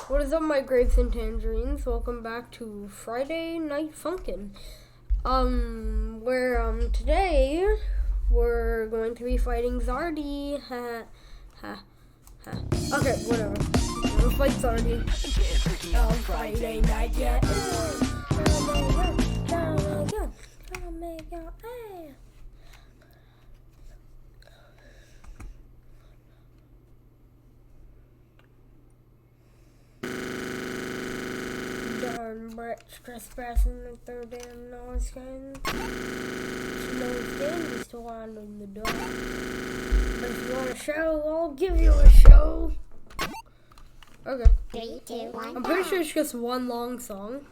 What is up, my grapes and tangerines? Welcome back to Friday Night Funkin'. Today we're going to be fighting Zardy. Okay, whatever. We'll fight Zardy. Oh, Friday night yet. Brett's trespassing the third damn noise kind. She knows Danny's still on the door. But if you want a show, I'll give you a show. Okay. 3, 2, 1. I'm pretty sure it's just one long song.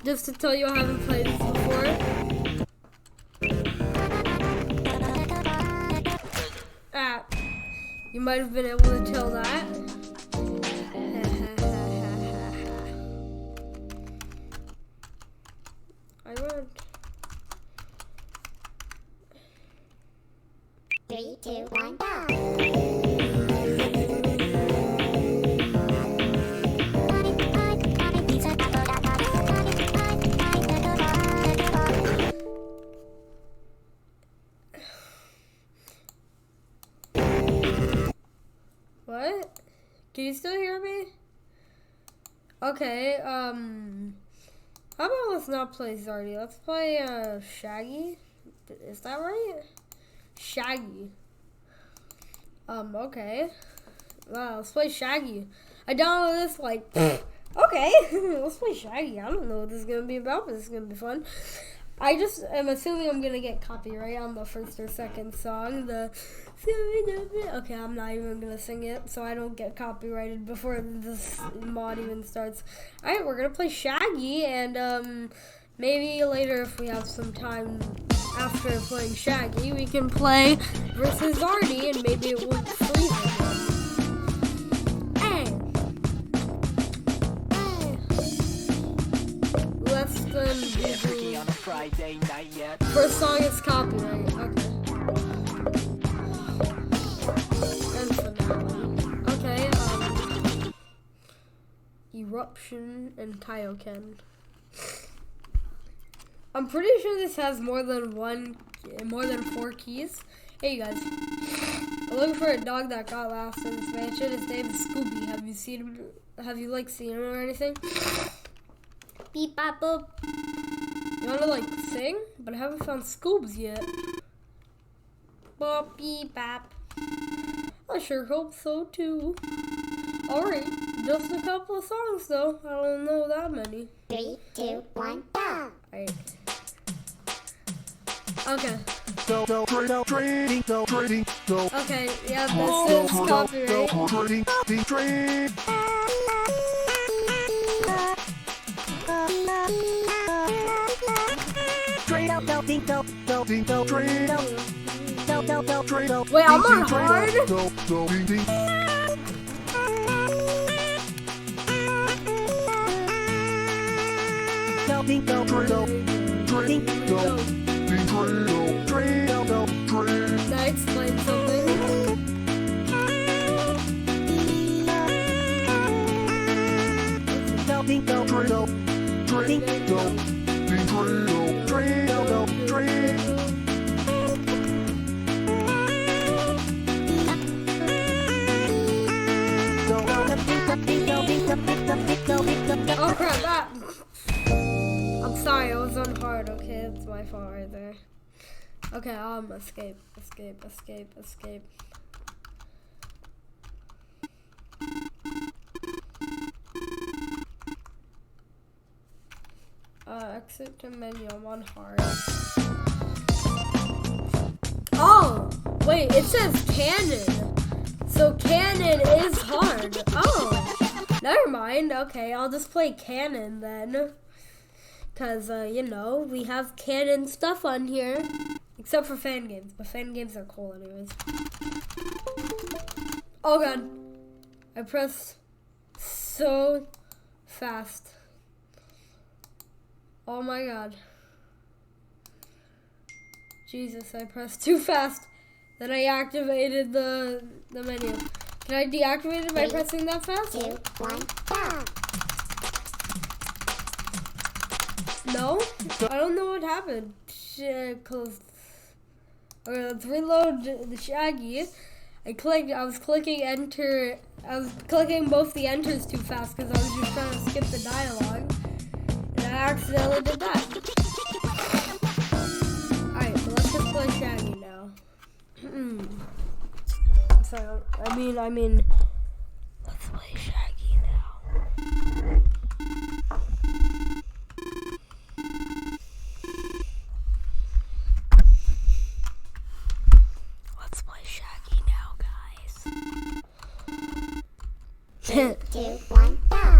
Just to tell you, I haven't played this before. You might have been able to tell that. I won't. 3, 2, 1, go! What? Can you still hear me? Okay, how about let's not play Zardy? Let's play, Shaggy. Is that right? Shaggy. Okay. Wow, let's play Shaggy. I downloaded this, like, okay, let's play Shaggy. I don't know what this is gonna be about, but this is gonna be fun. I just am assuming I'm gonna get copyright on the first or second song. Okay, I'm not even gonna sing it, so I don't get copyrighted before this mod even starts. Alright, we're gonna play Shaggy, and maybe later if we have some time after playing Shaggy, we can play versus Zardy, and maybe it won't freeze again. Let's then do on a Friday night yet. first song is copyright. Okay. And finale. Okay, Eruption and Kaioken. I'm pretty sure this has more than 4 keys. Hey, you guys. I'm looking for a dog that got lost in this mansion. His name is Scooby. Have you seen him? Have you, like, seen him or anything? Beep, bop, boop. You wanna, like, sing? But I haven't found Scoobs yet. Bop, beep, bop. I sure hope so, too. Alright, just a couple of songs, though. I don't know that many. 3, 2, 1, go! Alright. Okay. Okay, yeah, this is copyright. Wait, I'm on hard? Now explain something. Oh crap, that. I'm sorry, I was on hard, okay? That's my fault right there. Okay, escape. Exit to menu, I'm on hard. Oh, wait, it says cannon. So cannon is hard. Oh, never mind. Okay, I'll just play cannon then. Because, you know, we have canon stuff on here. Except for fan games, but fan games are cool anyways. Oh god. I pressed so fast. Oh my god. Jesus, I pressed too fast. Then I activated the menu. Can I deactivate it by pressing that fast? 2, 1, go. No? I don't know what happened. Close. Okay, let's reload the Shaggy. I was clicking enter. I was clicking both the enters too fast because I was just trying to skip the dialogue. And I accidentally did that. Alright, so let's just play Shaggy now. So, I mean, let's play Shaggy now. Let's play Shaggy now, guys. 3, 2, 1, go.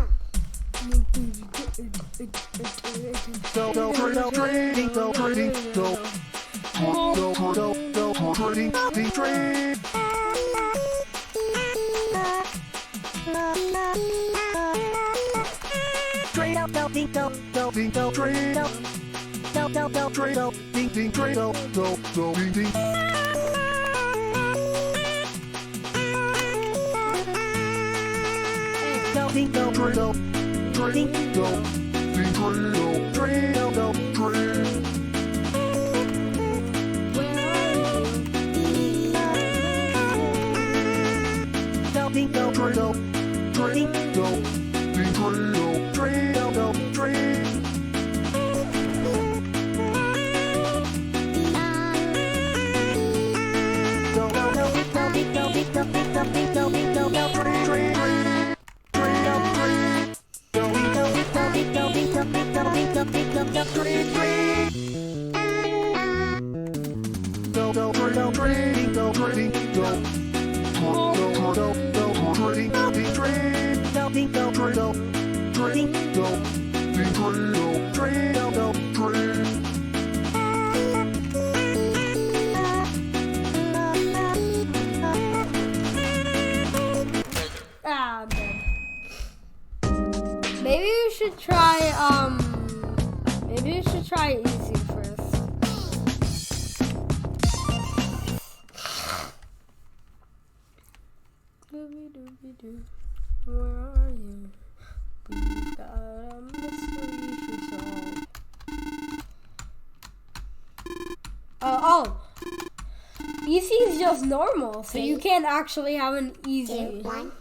Ah, I'm dead. Maybe we should try, easy first. Dooby-dooby-doo, where are you? We've got a mystery to solve. Oh, easy is just normal, so you can't actually have an 2, easy. 1,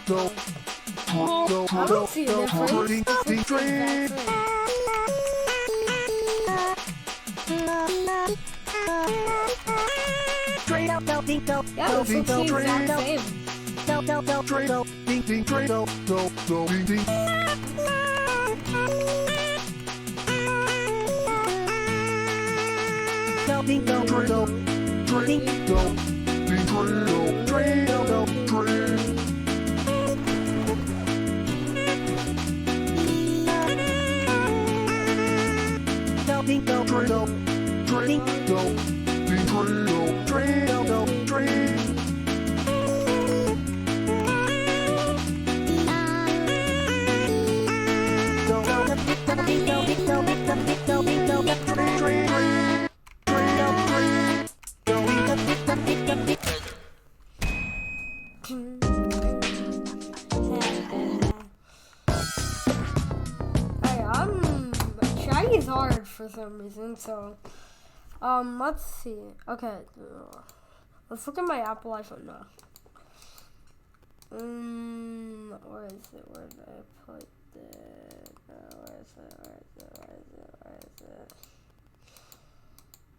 go. I don't see a difference. Yeah, this looks the exact same. Shaggy's hard for some reason, so let's see. Okay, let's look at my Apple iPhone now. Where is it? Where did I put it? Where is it?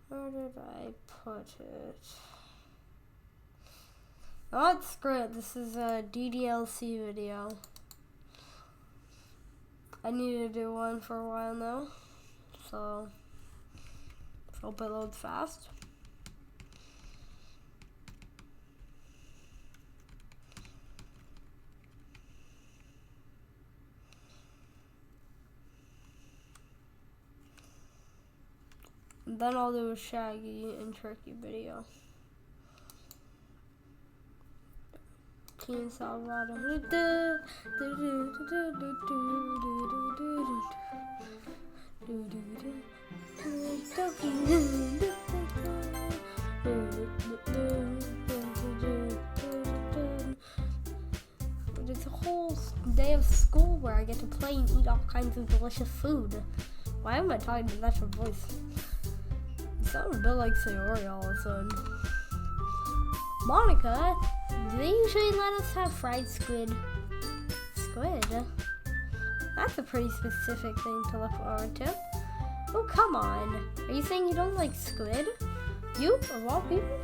Where did I put it? Oh, it's great. This is a DDLC video. I need to do one for a while now, so hope it loads fast. And then I'll do a Shaggy and Turkey video. Teen Salvador. It's a whole day of school where I get to play and eat all kinds of delicious food. Why am I talking in that voice? You sound a bit like Sayori all of a sudden. Monica, do they usually let us have fried squid? Squid? That's a pretty specific thing to look forward to. Oh, come on. Are you saying you don't like squid? You, of all people?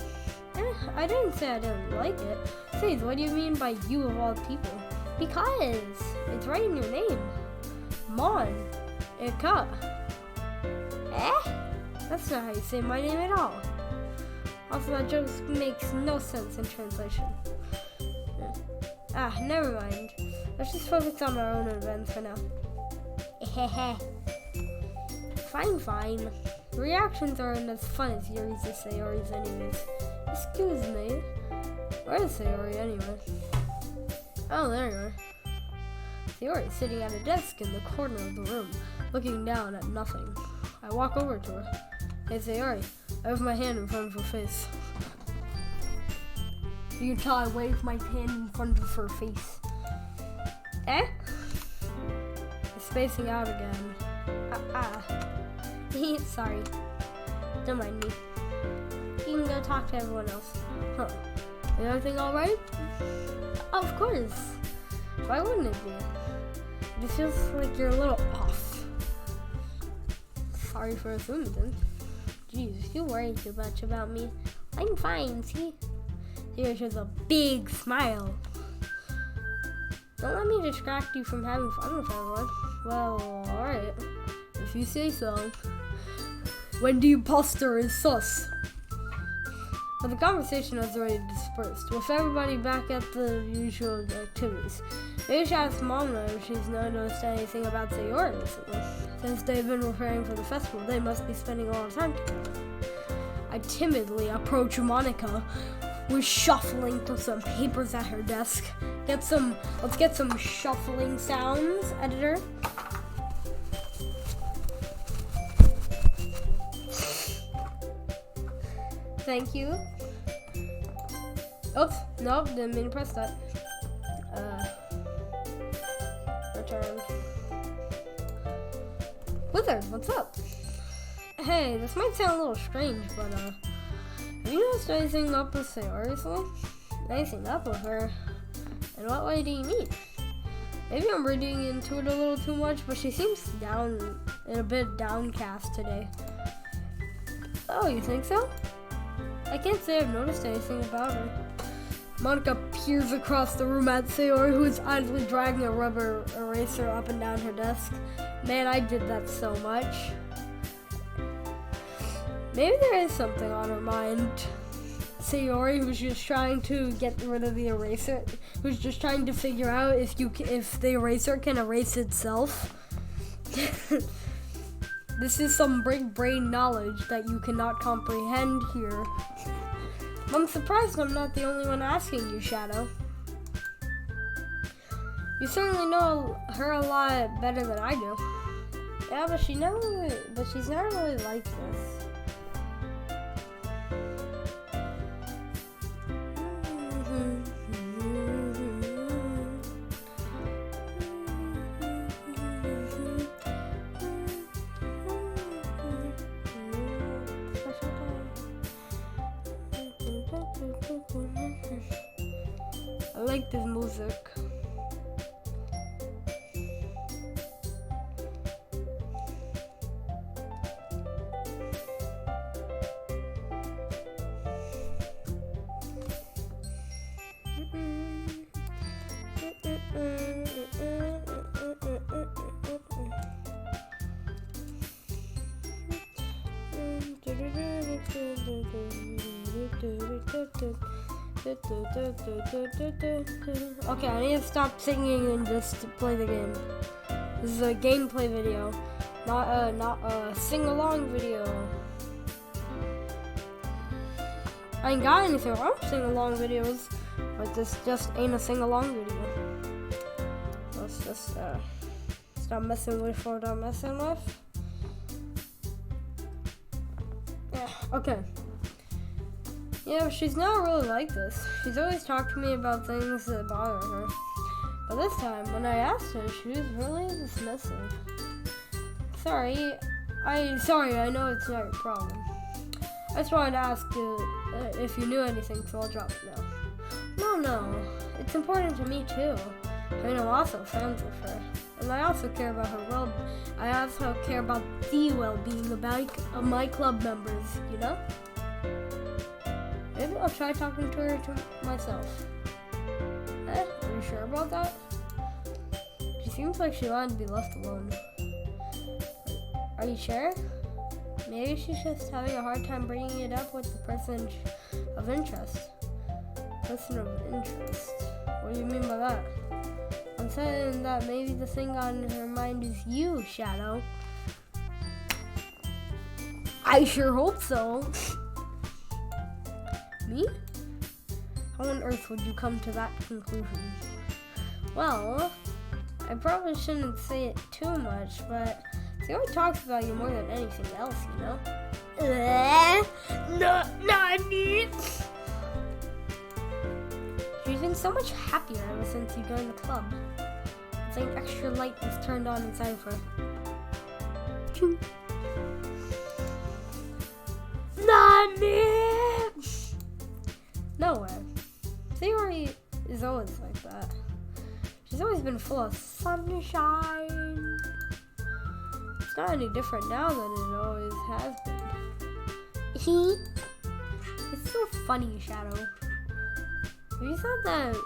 I didn't say I didn't like it. Please, what do you mean by you of all people? Because it's right in your name. Monica. That's not how you say my name at all. Also, that joke makes no sense in translation. Never mind. Let's just focus on our own events for now. Fine. Reactions aren't as fun as Yuri's or Sayori's anyways. Excuse me. Where's Sayori anyway? Oh, there you are. Sayori's sitting at a desk in the corner of the room, looking down at nothing. I walk over to her. Hey Sayori, I have my hand in front of her face. You can tell I wave my hand in front of her face. It's spacing out again. Sorry. Don't mind me. You can go talk to everyone else. Huh. Is everything alright? Of course. Why wouldn't it be? It just feels like you're a little off. Sorry for assuming then. Jeez, you worry too much about me. I'm fine, see? Here shows a big smile. Don't let me distract you from having fun with everyone. Well, alright. If you say so. Wendy Imposter is sus. But the conversation has already dispersed, with everybody back at the usual activities. Maybe should ask Mama if she's noticed anything about Sayori recently. Since they've been preparing for the festival, they must be spending a lot of time together. I timidly approach Monica, who's shuffling through some papers at her desk. Let's get some shuffling sounds, editor. Thank you. Oops, nope, didn't mean to press that. Return. Wizard, what's up? Hey, this might sound a little strange, but have you noticed anything up with Sayori recently? Anything up with her? In what way do you mean? Maybe I'm reading into it a little too much, but she seems down and a bit downcast today. Oh, you think so? I can't say I've noticed anything about her. Monica peers across the room at Sayori, who is idly dragging a rubber eraser up and down her desk. Man, I did that so much. Maybe there is something on her mind. Sayori, who's just trying to get rid of the eraser, who's just trying to figure out if the eraser can erase itself. This is some big brain knowledge that you cannot comprehend here. I'm surprised I'm not the only one asking you, Shadow. You certainly know her a lot better than I do. Yeah, but she's never really like this. I like this music. Okay, I need to stop singing and just play the game. This is a gameplay video, not a sing-along video. I ain't got anything wrong with sing-along videos. But this just ain't a sing-along video. Let's just stop messing with what I'm messing with. Yeah, okay. Yeah, she's not really like this. She's always talked to me about things that bother her. But this time, when I asked her, she was really dismissive. Sorry, I know it's not your problem. I just wanted to ask you if you knew anything, so I'll drop it now. No, it's important to me too. I mean, I'm also friends with her, and I also care about her I also care about the well-being of my club members. You know? Maybe I'll try talking to her myself. Are you sure about that? She seems like she wanted to be left alone. Are you sure? Maybe she's just having a hard time bringing it up with the person of interest. Person of interest? What do you mean by that? I'm saying that maybe the thing on her mind is you, Shadow. I sure hope so. Me? How on earth would you come to that conclusion? Well, I probably shouldn't say it too much, but Sayori talks about you more than anything else, you know? Not me. She's been so much happier ever since you joined the club. It's like an extra light was turned on inside of her. Not me! No way. Sayori is always like that. She's always been full of sunshine. It's not any different now than it always has been. It's so funny, Shadow. Have you thought that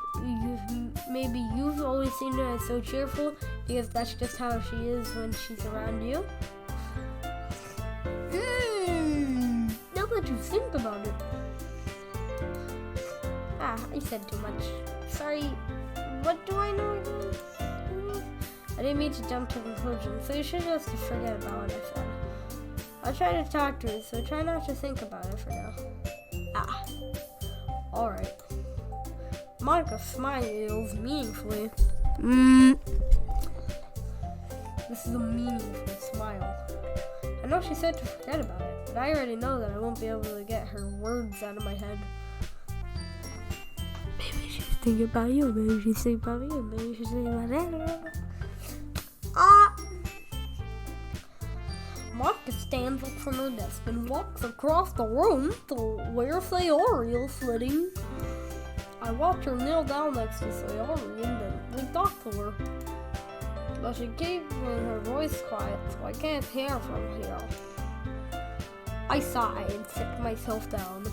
you've always seen her as so cheerful because that's just how she is when she's around you? Now that you think about it. I said too much. Sorry, what do I know again? I didn't mean to jump to conclusions, so you should just forget about what I said. I'll try to talk to her, so try not to think about it for now. Alright. Monica smiles meaningfully. This is a meaningful smile. I know she said to forget about it, but I already know that I won't be able to get her words out of my head. Maybe she's thinking about you, maybe she's thinking about you, maybe she's thinking about it. Monica stands up from her desk and walks across the room to where Sayori is sitting. I watch her kneel down next to Sayori and then we talk to her. But she keeps her voice quiet, so I can't hear from here. I sigh and sit myself down.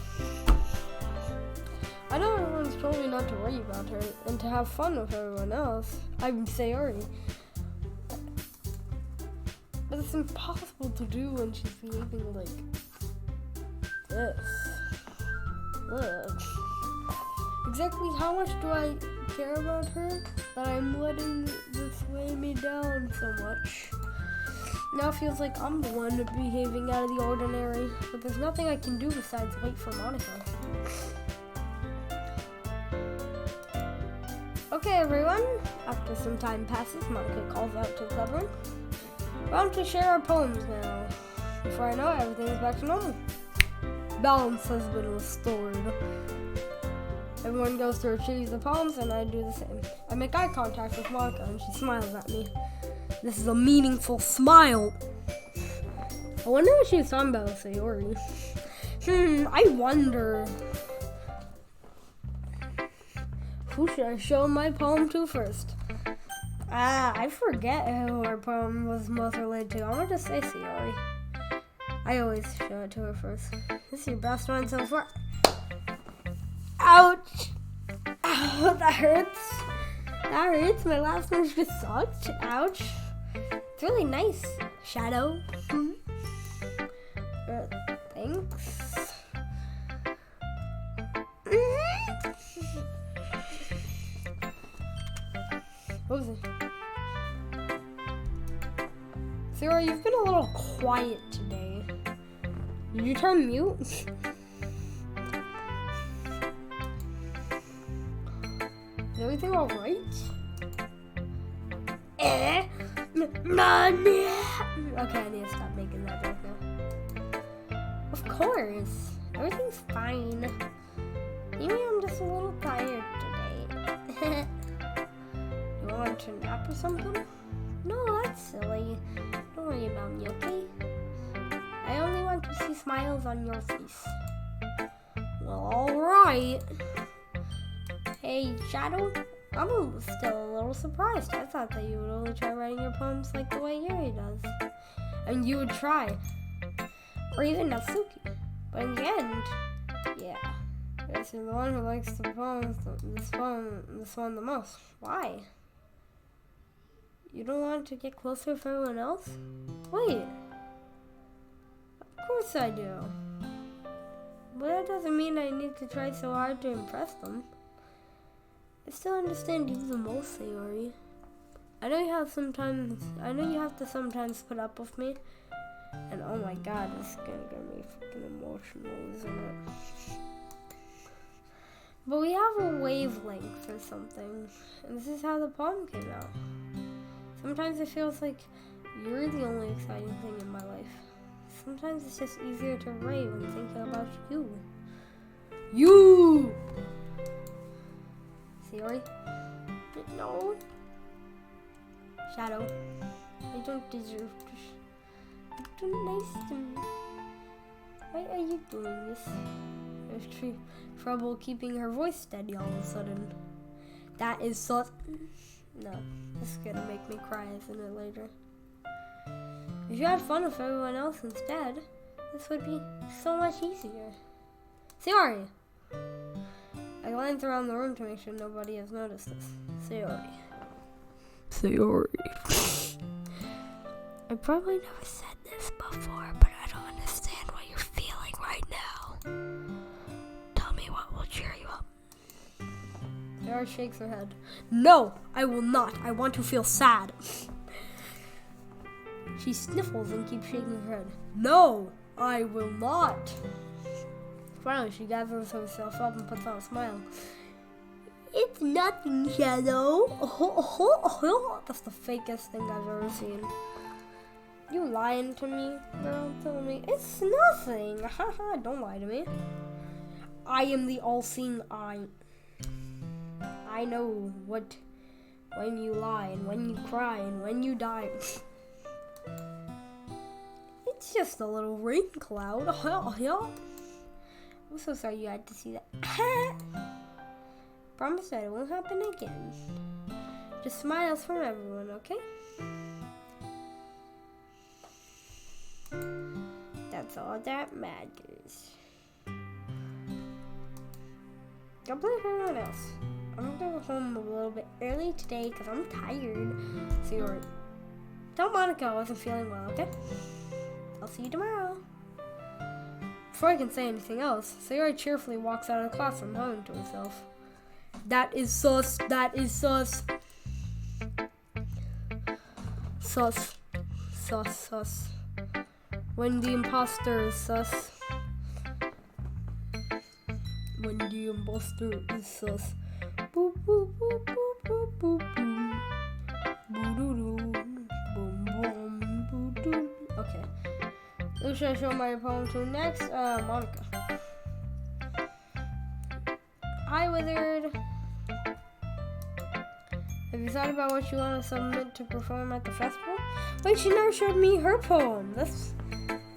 I know everyone's told me not to worry about her and to have fun with everyone else. I'm Sayori. But it's impossible to do when she's behaving like this. Ugh. Exactly how much do I care about her that I'm letting this weigh me down so much? Now it feels like I'm the one behaving out of the ordinary, but there's nothing I can do besides wait for Monica. Okay, everyone. After some time passes, Monica calls out to the club room. We're on to share our poems now. Before I know it, everything is back to normal. Balance has been restored. Everyone goes to retrieve the poems, and I do the same. I make eye contact with Monica, and she smiles at me. This is a meaningful smile. I wonder what she was talking about with Sayori. I wonder. Who should I show my poem to first? I forget who our poem was most related to. I'm gonna just say Sayori. I always show it to her first. This is your best one so far. Ouch! Ow, that hurts. That hurts. My last one just sucked. Ouch. It's really nice, Shadow. Thanks. What was it? Sayori, you've been a little quiet today. Did you turn mute? everything all right? None. Okay, I need to stop making that joke now. Of course, everything's fine. Maybe I'm just a little tired today. You want to nap or something? No, that's silly. Don't worry about me, okay? I only want to see smiles on your face. Well, alright. Hey, Shadow, I'm still a little surprised. I thought that you would only try writing your poems like the way Yuri does. And you would try. Or even Natsuki. But in the end, yeah. It's the one who likes the poems, this one the most. Why? You don't want to get closer with everyone else? Wait. Of course I do. But that doesn't mean I need to try so hard to impress them. I still understand you the most, Sayori. I know you have to sometimes put up with me. And oh my god, this is gonna get me fucking emotional, isn't it? But we have a wavelength or something. And this is how the poem came out. Sometimes it feels like you're the only exciting thing in my life. Sometimes it's just easier to write when thinking about you. You! Sayori? No. Shadow, I don't deserve this. You're too nice to me. Why are you doing this? There's trouble keeping her voice steady all of a sudden. That is so... No, this is gonna make me cry, isn't it, later? If you had fun with everyone else instead, this would be so much easier. Sayori! I glanced around the room to make sure nobody has noticed this. Sayori. I probably never said this before, but I don't understand what you're feeling right now. Tell me what will cheer you up. Sayori shakes her head. No, I will not. I want to feel sad. She sniffles and keeps shaking her head. No, I will not. Finally, she gathers herself up and puts on a smile. It's nothing, Shadow. That's the fakest thing I've ever seen. You lying to me, girl? Telling me it's nothing. Haha, don't lie to me. I am the all-seeing eye. I know when you lie and when you cry and when you die. It's just a little rain cloud. I'm so sorry you had to see that. Promise that it won't happen again. Just smiles from everyone, okay? That's all that matters. Go play with everyone else. I'm gonna go home a little bit early today because I'm tired. Sayori, tell Monica I wasn't feeling well, okay? I'll see you tomorrow. Before I can say anything else, Sayori cheerfully walks out of the classroom, humming to herself. That is sus. That is sus. Sus. Sus. Sus. When the imposter is sus. When the imposter is sus. Boop, boop, boop, boop, boop, boop, boop. Boo-doo-doo. Boom, boom, boo-doo. Okay. Who should I show my poem to next? Monica. Hi, Wizard. Have you thought about what you want to submit to perform at the festival? Wait, she never showed me her poem.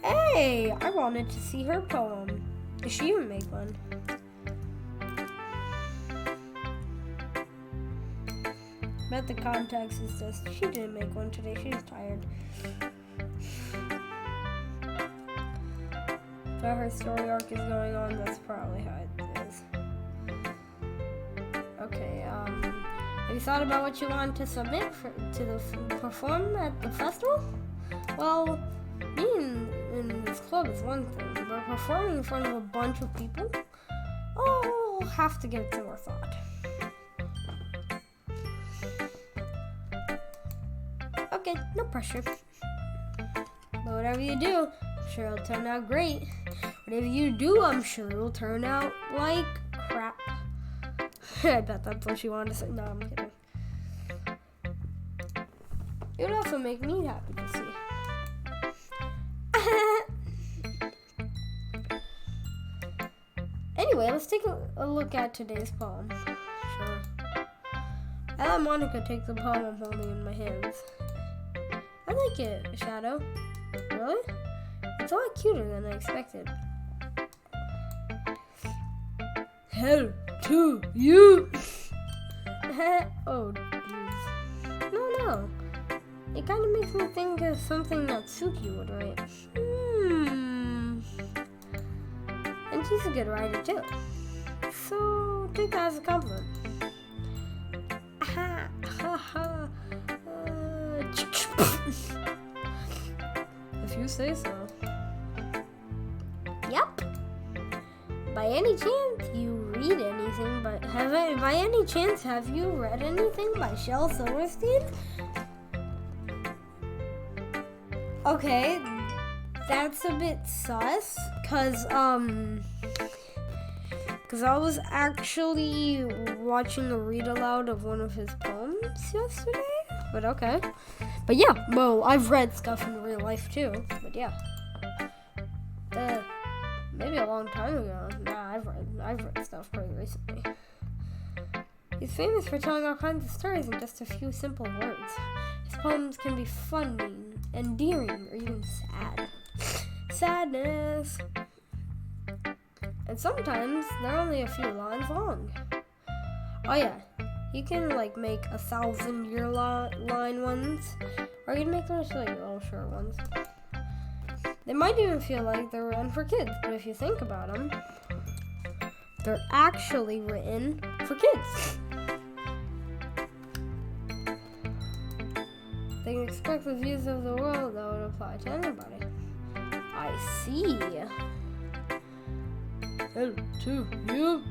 Hey, I wanted to see her poem. Did she even make one? Bet the context is just she didn't make one today. She's tired. But her story arc is going on. That's probably how it is. Okay. Have you thought about what you want to submit to perform at the festival? Well, being in this club is one thing, but performing in front of a bunch of people, I'll have to give it some more thought. Okay, no pressure. But whatever you do, I'm sure it'll turn out great. Whatever you do, I'm sure it'll turn out like crap. I bet that's what she wanted to say. No, I'm kidding. It would also make me happy to see. Anyway, let's take a look at today's poem. Sure. I let Monica take the poem I'm holding in my hands. I like it, Shadow. Really? It's a lot cuter than I expected. Hell to you! Oh, jeez. No. It kind of makes me think of something that Suki would write. And she's a good writer too. So take that as a compliment. If you say so. Yep. By any chance you read anything? By any chance have you read anything by Shel Silverstein? Okay, that's a bit sus, cause I was actually watching a read aloud of one of his poems yesterday. But okay. But yeah, well, I've read stuff in real life too. But yeah. Maybe a long time ago. Nah, I've read stuff pretty recently. He's famous for telling all kinds of stories in just a few simple words. His poems can be funny, endearing, or even sad. Sadness. And sometimes they're only a few lines long. Oh yeah, you can like make 1,000-year line ones, or you can make them just like little short ones. They might even feel like they're written for kids, but if you think about them, they're actually written for kids. They can expect the views of the world that would apply to anybody. I see. Hello to you.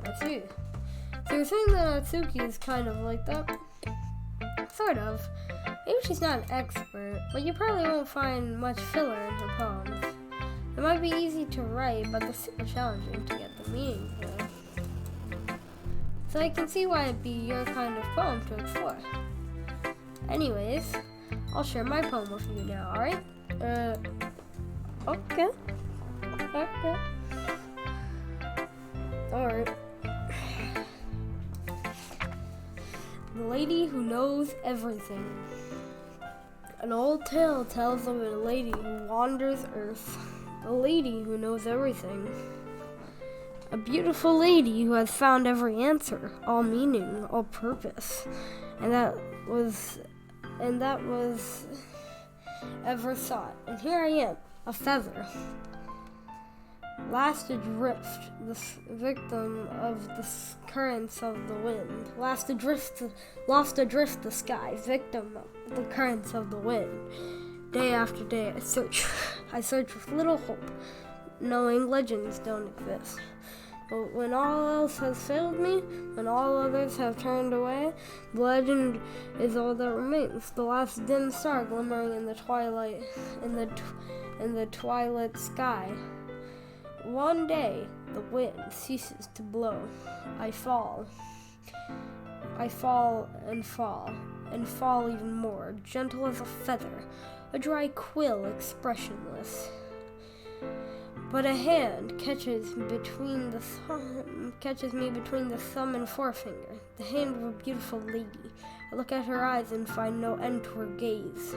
I see. So you're saying that Atsuki is kind of like that? Sort of. Maybe she's not an expert, but you probably won't find much filler in her poems. It might be easy to write, but they're super challenging to get the meaning through. So I can see why it'd be your kind of poem to explore. Anyways, I'll share my poem with you now, alright? Okay. Alright. The Lady Who Knows Everything. An old tale tells of a lady who wanders Earth. A lady who knows everything. A beautiful lady who has found every answer, all meaning, all purpose. And that was ever sought. And here I am, a feather. Last adrift, the victim of the currents of the wind. Lost adrift the sky, victim of the currents of the wind. Day after day I search with little hope, knowing legends don't exist. But when all else has failed me, when all others have turned away, the legend is all that remains. The last dim star glimmering in the twilight, in the twilight sky. One day, the wind ceases to blow. I fall and fall even more, gentle as a feather, a dry quill expressionless. but a hand catches me between the thumb and forefinger. The hand of a beautiful lady. I look at her eyes and find no end to her gaze.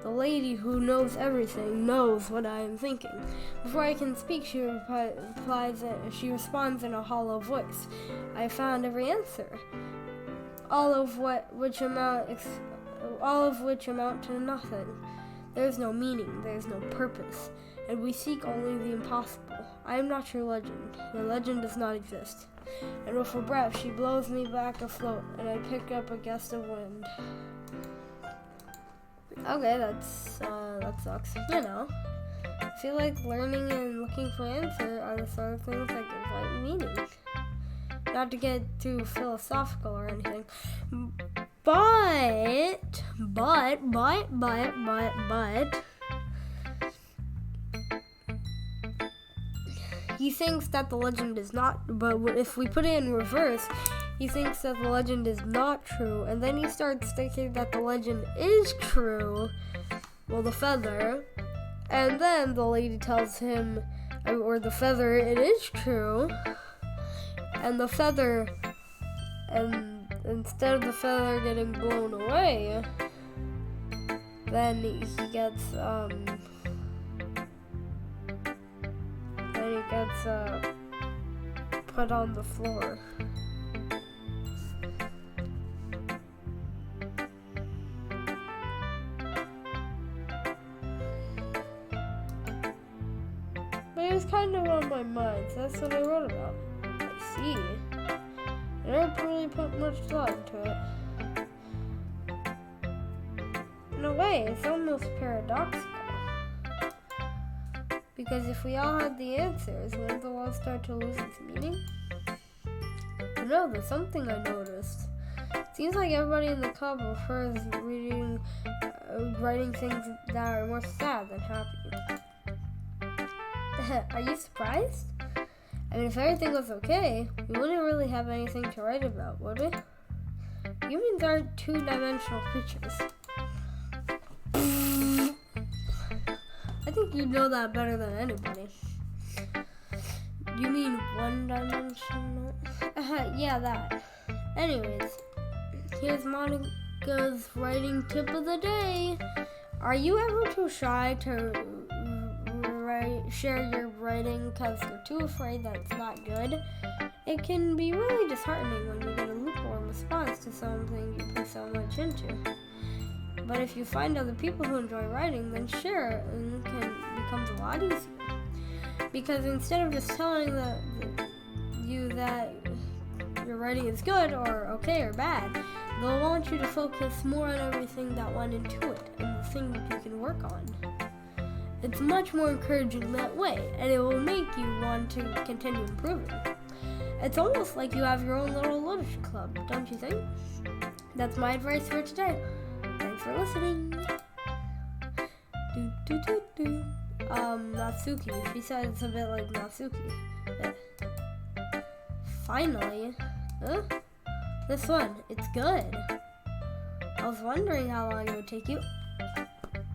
The lady who knows everything knows what I am thinking. Before I can speak, she responds in a hollow voice. I found every answer, all of which amount to nothing. There is no meaning, there is no purpose, and we seek only the impossible. I am not your legend. Your legend does not exist. And with a breath, she blows me back afloat, and I pick up a gust of wind. Okay, that sucks. You know, I feel like learning and looking for answers are the sort of things that give life meaning. Not to get too philosophical or anything, but he thinks that the legend is not, but if we put it in reverse, he thinks that the legend is not true, and then he starts thinking that the legend is true, well, the feather, and then the lady tells him, or the feather, it is true, and the feather, and instead of the feather getting blown away, then he gets put on the floor. But it was kind of on my mind, so that's what I wrote about. I see. I never really put much thought into it. In a way, it's almost paradoxical. Because if we all had the answers, wouldn't the world start to lose its meaning? No, there's something I noticed. It seems like everybody in the club prefers writing things that are more sad than happy. Are you surprised? I mean, if everything was okay, we wouldn't really have anything to write about, would we? Humans aren't two-dimensional creatures. I think you know that better than anybody. You mean one-dimensional? Yeah, that. Anyways, here's Monica's writing tip of the day. Are you ever too shy to share your writing because you're too afraid that it's not good? It can be really disheartening when you get a lukewarm response to something you put so much into. But if you find other people who enjoy writing, then share it, and it becomes a lot easier. Because instead of just telling you that your writing is good or okay or bad, they'll want you to focus more on everything that went into it and the things you can work on. It's much more encouraging that way, and it will make you want to continue improving. It's almost like you have your own little literature club, don't you think? That's my advice for today. Thanks for listening. Natsuki. She said it's a bit like Natsuki. Yeah. Finally. Huh? This one. It's good. I was wondering how long it would take you.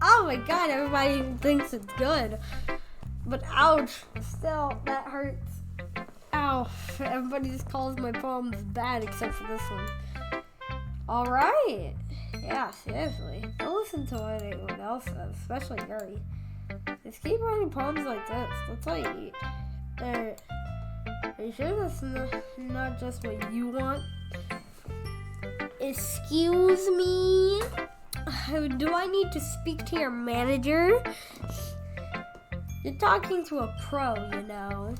Oh my god, everybody thinks it's good. But ouch. Still, that hurts. Ow. Everybody just calls my poems bad except for this one. Alright. Yeah, seriously. Don't listen to what anyone else says, especially Yuri. Just keep writing poems like this. That's all you need. Are you sure that's not just what you want? Excuse me? Do I need to speak to your manager? You're talking to a pro, you know.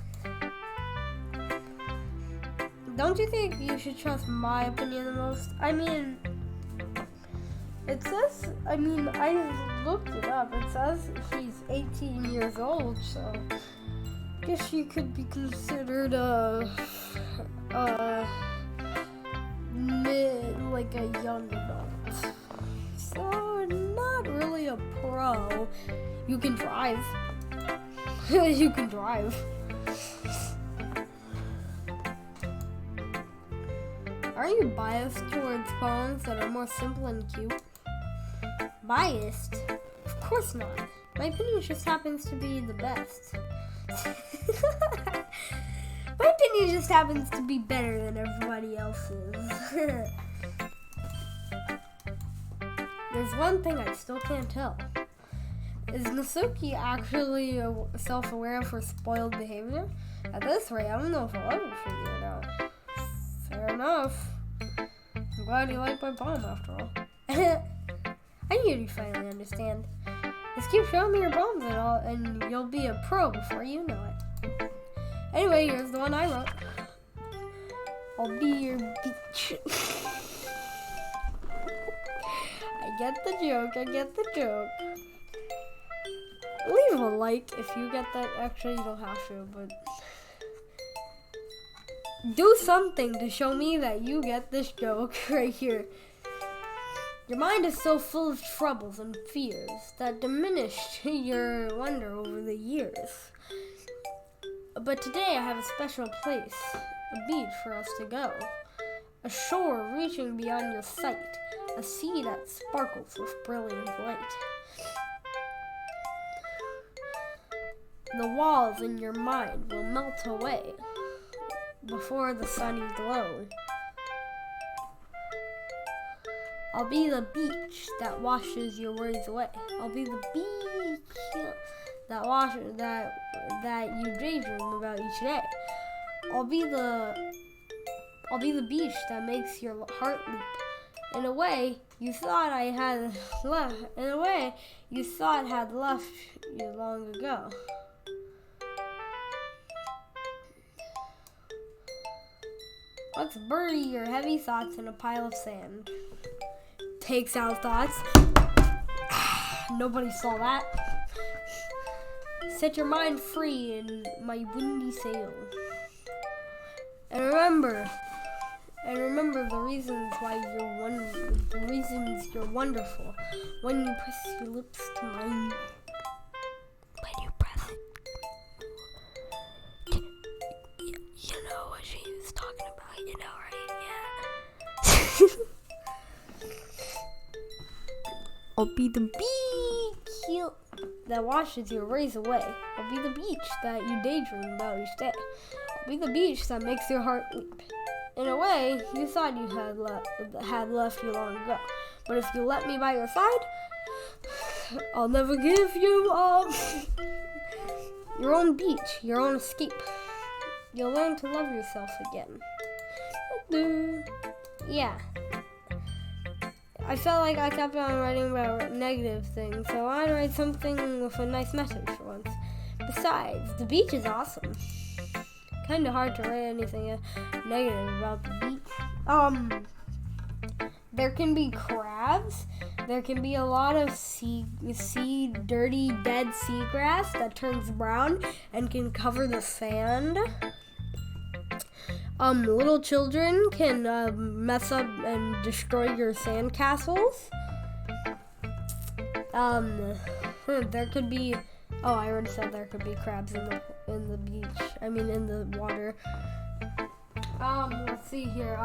Don't you think you should trust my opinion the most? I mean, it says, I looked it up. It says she's 18 years old, so I guess she could be considered like a young adult. So, not really a pro. You can drive. You can drive. Are you biased towards poems that are more simple and cute? Biased? Of course not. My opinion just happens to be the best. My opinion just happens to be better than everybody else's. There's one thing I still can't tell. Is Nasuki actually self-aware of her spoiled behavior? At this rate, I don't know if I'll ever figure it out. Fair enough. I'm glad you like my poem after all. I knew you finally understand. Just keep showing me your poems and all, and you'll be a pro before you know it. Anyway, here's the one I wrote. I'll be your beach. I get the joke. Leave a like if you get that. Actually, you don't have to, but do something to show me that you get this joke right here. Your mind is so full of troubles and fears that diminished your wonder over the years. But today I have a special place, a beach for us to go, a shore reaching beyond your sight, a sea that sparkles with brilliant light. The walls in your mind will melt away before the sunny glow. I'll be the beach that washes your worries away. I'll be the beach that you daydream about each day. I'll be the beach that makes your heart leap. In a way, you thought had left you long ago. Let's bury your heavy thoughts in a pile of sand. Takes out thoughts. Nobody saw that. Set your mind free in my windy sail. And remember the reasons you're wonderful. When you press your lips to mine. When you press it. You know what she was talking about, you know, right? Yeah. I'll be the beach that washes your worries away. I'll be the beach that you daydream about each day. I'll be the beach that makes your heart leap. In a way, you thought you had left you long ago. But if you let me by your side, I'll never give you up. Your own beach, your own escape. You'll learn to love yourself again. Yeah. I felt like I kept on writing about negative things, so I'd write something with a nice message for once. Besides, the beach is awesome. Kinda hard to write anything negative about the beach. There can be crabs. There can be a lot of dirty, dead seagrass that turns brown and can cover the sand. Little children can mess up and destroy your sandcastles. There could be. Oh, I already said there could be crabs in the beach. I mean, in the water. Let's see here.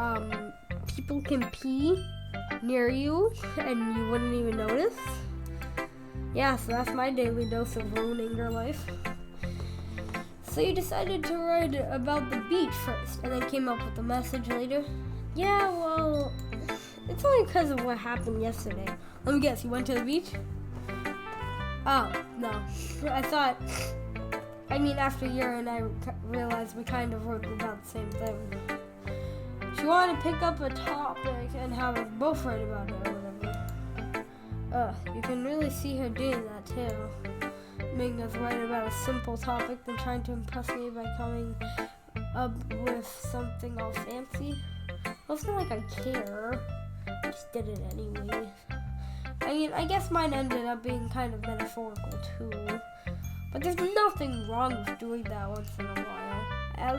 People can pee near you, and you wouldn't even notice. Yeah, so that's my daily dose of ruining your life. So you decided to write about the beach first, and then came up with the message later? Yeah, well, it's only because of what happened yesterday. Let me guess, you went to the beach? Oh, no. After a year and I realized we kind of wrote about the same thing. She wanted to pick up a topic and have us both write about it or whatever. You can really see her doing that too. Making us write about a simple topic than trying to impress me by coming up with something all fancy. Well, it's not like I care. I just did it anyway. I guess mine ended up being kind of metaphorical too. But there's nothing wrong with doing that once in a while. At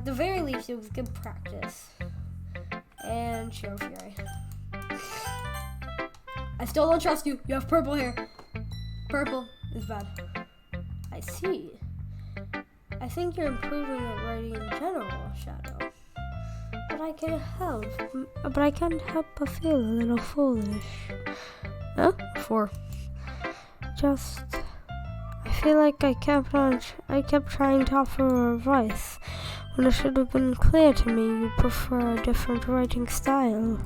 the very least, it was good practice. And show fury. I still don't trust you. You have purple hair. Purple is bad. I see. I think you're improving at writing in general, Shadow. But I can't help but feel a little foolish. Huh? 4. Just, I feel like I kept trying to offer advice when it should have been clear to me you prefer a different writing style.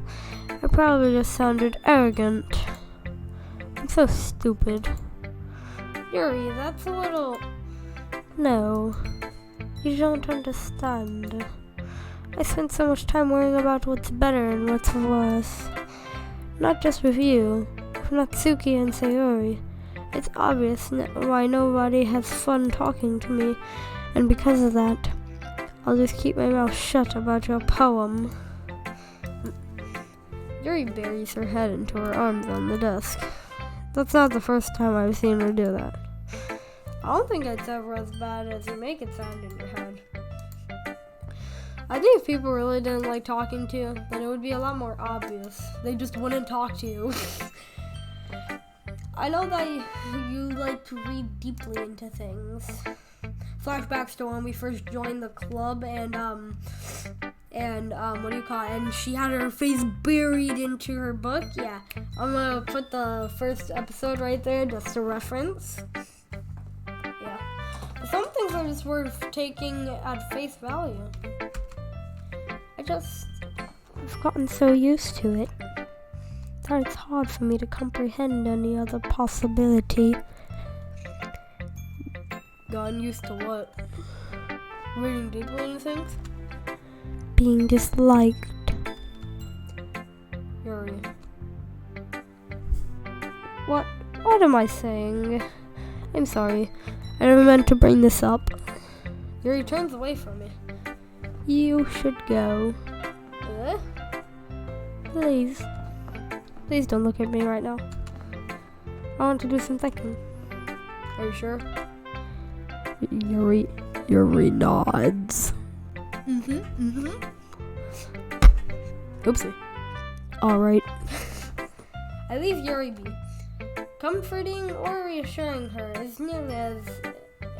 I probably just sounded arrogant. I'm so stupid. Yuri, that's a little... No, you don't understand. I spent so much time worrying about what's better and what's worse. Not just with you, with Natsuki and Sayori. It's obvious why nobody has fun talking to me, and because of that, I'll just keep my mouth shut about your poem. Yuri buries her head into her arms on the desk. That's not the first time I've seen her do that. I don't think it's ever as bad as you make it sound in your head. I think if people really didn't like talking to you, then it would be a lot more obvious. They just wouldn't talk to you. I know that you like to read deeply into things. Flashbacks to when we first joined the club and what do you call it? And she had her face buried into her book. Yeah, I'm gonna put the first episode right there just to reference. Yeah, but some things are just worth taking at face value. I've gotten so used to it that it's hard for me to comprehend any other possibility. Gotten used to what? Reading deeply into things? Being disliked. Yuri. What am I saying? I'm sorry. I never meant to bring this up. Yuri turns away from me. You should go. Please. Please don't look at me right now. I want to do some thinking. Are you sure? Yuri nods. Oopsie. Alright. I leave Yuri be. Comforting or reassuring her is nearly as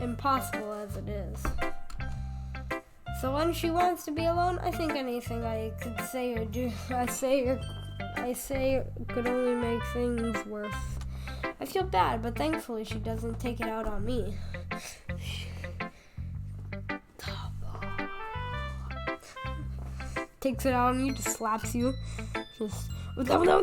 impossible as it is. So when she wants to be alone, I think anything I could say or do, I say could only make things worse. I feel bad, but thankfully she doesn't take it out on me. Takes it out on you, just slaps you. Just no.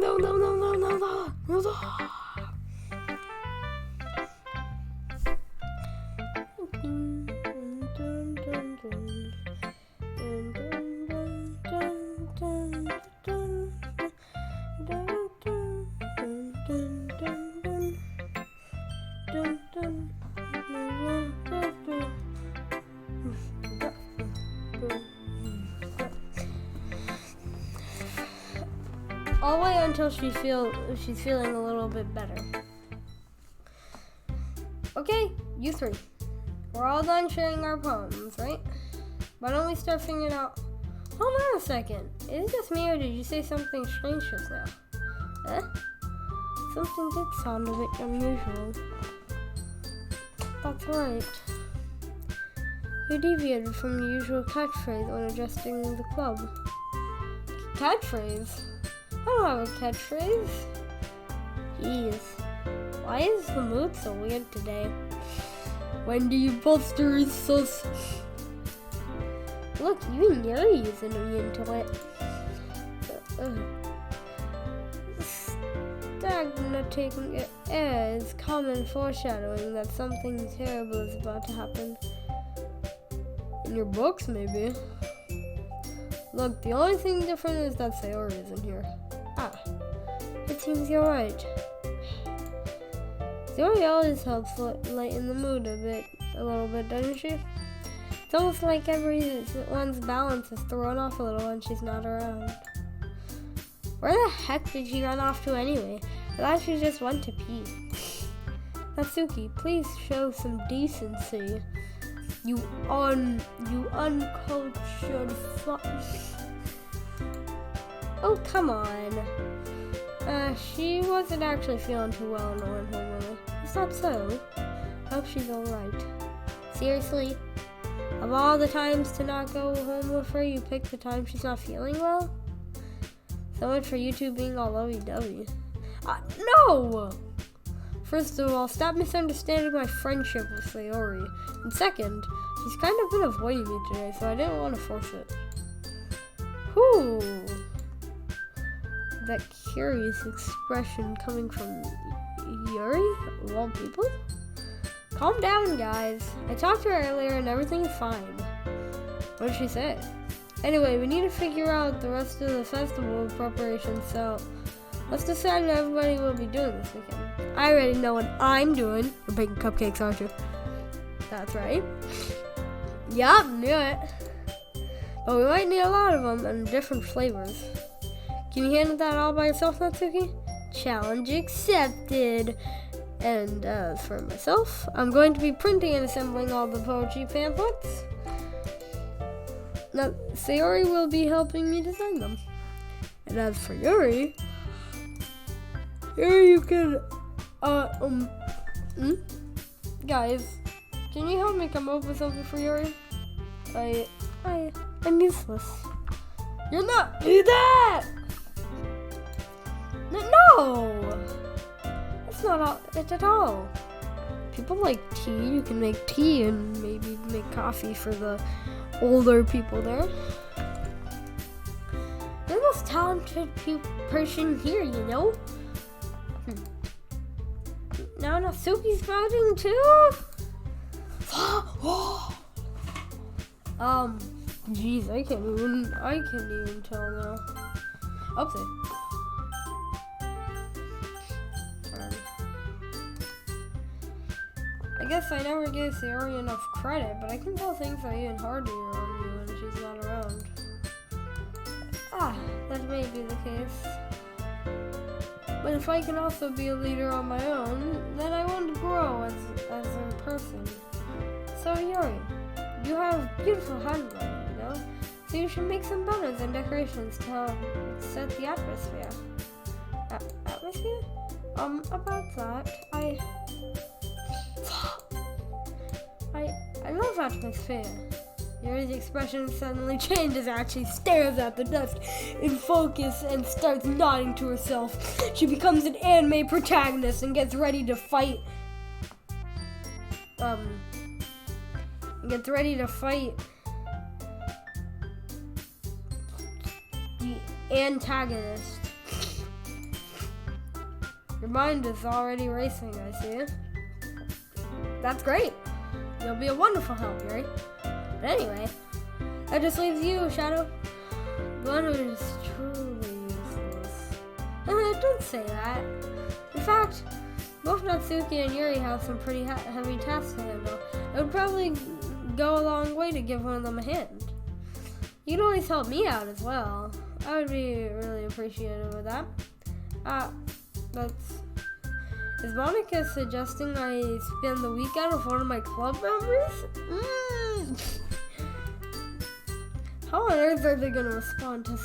I'll wait until she's feeling a little bit better. Okay, you 3. We're all done sharing our poems, right? Why don't we start figuring out... Hold on a second. Is it just me or did you say something strange just now? Huh? Something did sound a bit unusual. That's right. You deviated from your usual catchphrase when addressing the club. Catchphrase? I don't have a catchphrase. Jeez. Why is the mood so weird today? When do you posters so... Look, even Yuri isn't into it. Stagnating air is common foreshadowing that something terrible is about to happen. In your books, maybe. Look, the only thing different is that Sayori isn't here. Ah, it seems you're right. Sayori always helps lighten the mood a little bit, doesn't she? It's almost like everyone's balance is thrown off a little when she's not around. Where the heck did she run off to anyway? I thought she just went to pee. Natsuki, please show some decency. You uncultured fuck. Oh, come on. She wasn't actually feeling too well in the home early. Is that so? I hope she's alright. Seriously? Of all the times to not go home with her, you picked the time she's not feeling well? So much for you two being all lovey-dovey. No! First of all, stop misunderstanding my friendship with Sayori. And second, she's kind of been avoiding me today, so I didn't want to force it. Whew. That curious expression coming from Yuri, of all people? Calm down, guys. I talked to her earlier and everything's fine. What did she say? Anyway, we need to figure out the rest of the festival preparations, so let's decide what everybody will be doing this weekend. I already know what I'm doing. You're baking cupcakes, aren't you? That's right. Yup, knew it. But we might need a lot of them and different flavors. Can you handle that all by yourself, Natsuki? Challenge accepted. And for myself, I'm going to be printing and assembling all the poetry pamphlets. Now, Sayori will be helping me design them. And as for Yuri, you can, guys, can you help me come up with something for Yuri? I'm useless. You're not, do that! No! That's not it at all. People like tea. You can make tea and maybe make coffee for the older people there. You're the most talented person here, you know? Now Natsuki's voting too? Jeez, I can't even tell now. Oopsie. I guess I never gave Sayori enough credit, but I can tell things are even harder on you when she's not around. That may be the case. But if I can also be a leader on my own, then I want to grow as a person. So Yuri, you have beautiful handwriting, you know? So you should make some banners and decorations to help set the atmosphere. Atmosphere? About that, I love atmosphere. Yuri's expression suddenly changes as she stares at the desk in focus and starts nodding to herself. She becomes an anime protagonist and gets ready to fight. The antagonist. Your mind is already racing, I see. That's great. You'll be a wonderful help, Yuri. But anyway, that just leaves you, Shadow. The one who is truly useless. Don't say that. In fact, both Natsuki and Yuri have some pretty heavy tasks to handle. It would probably go a long way to give one of them a hand. You can always help me out as well. I would be really appreciative of that. Is Monica suggesting I spend the weekend with one of my club members? How on earth are they going to respond to a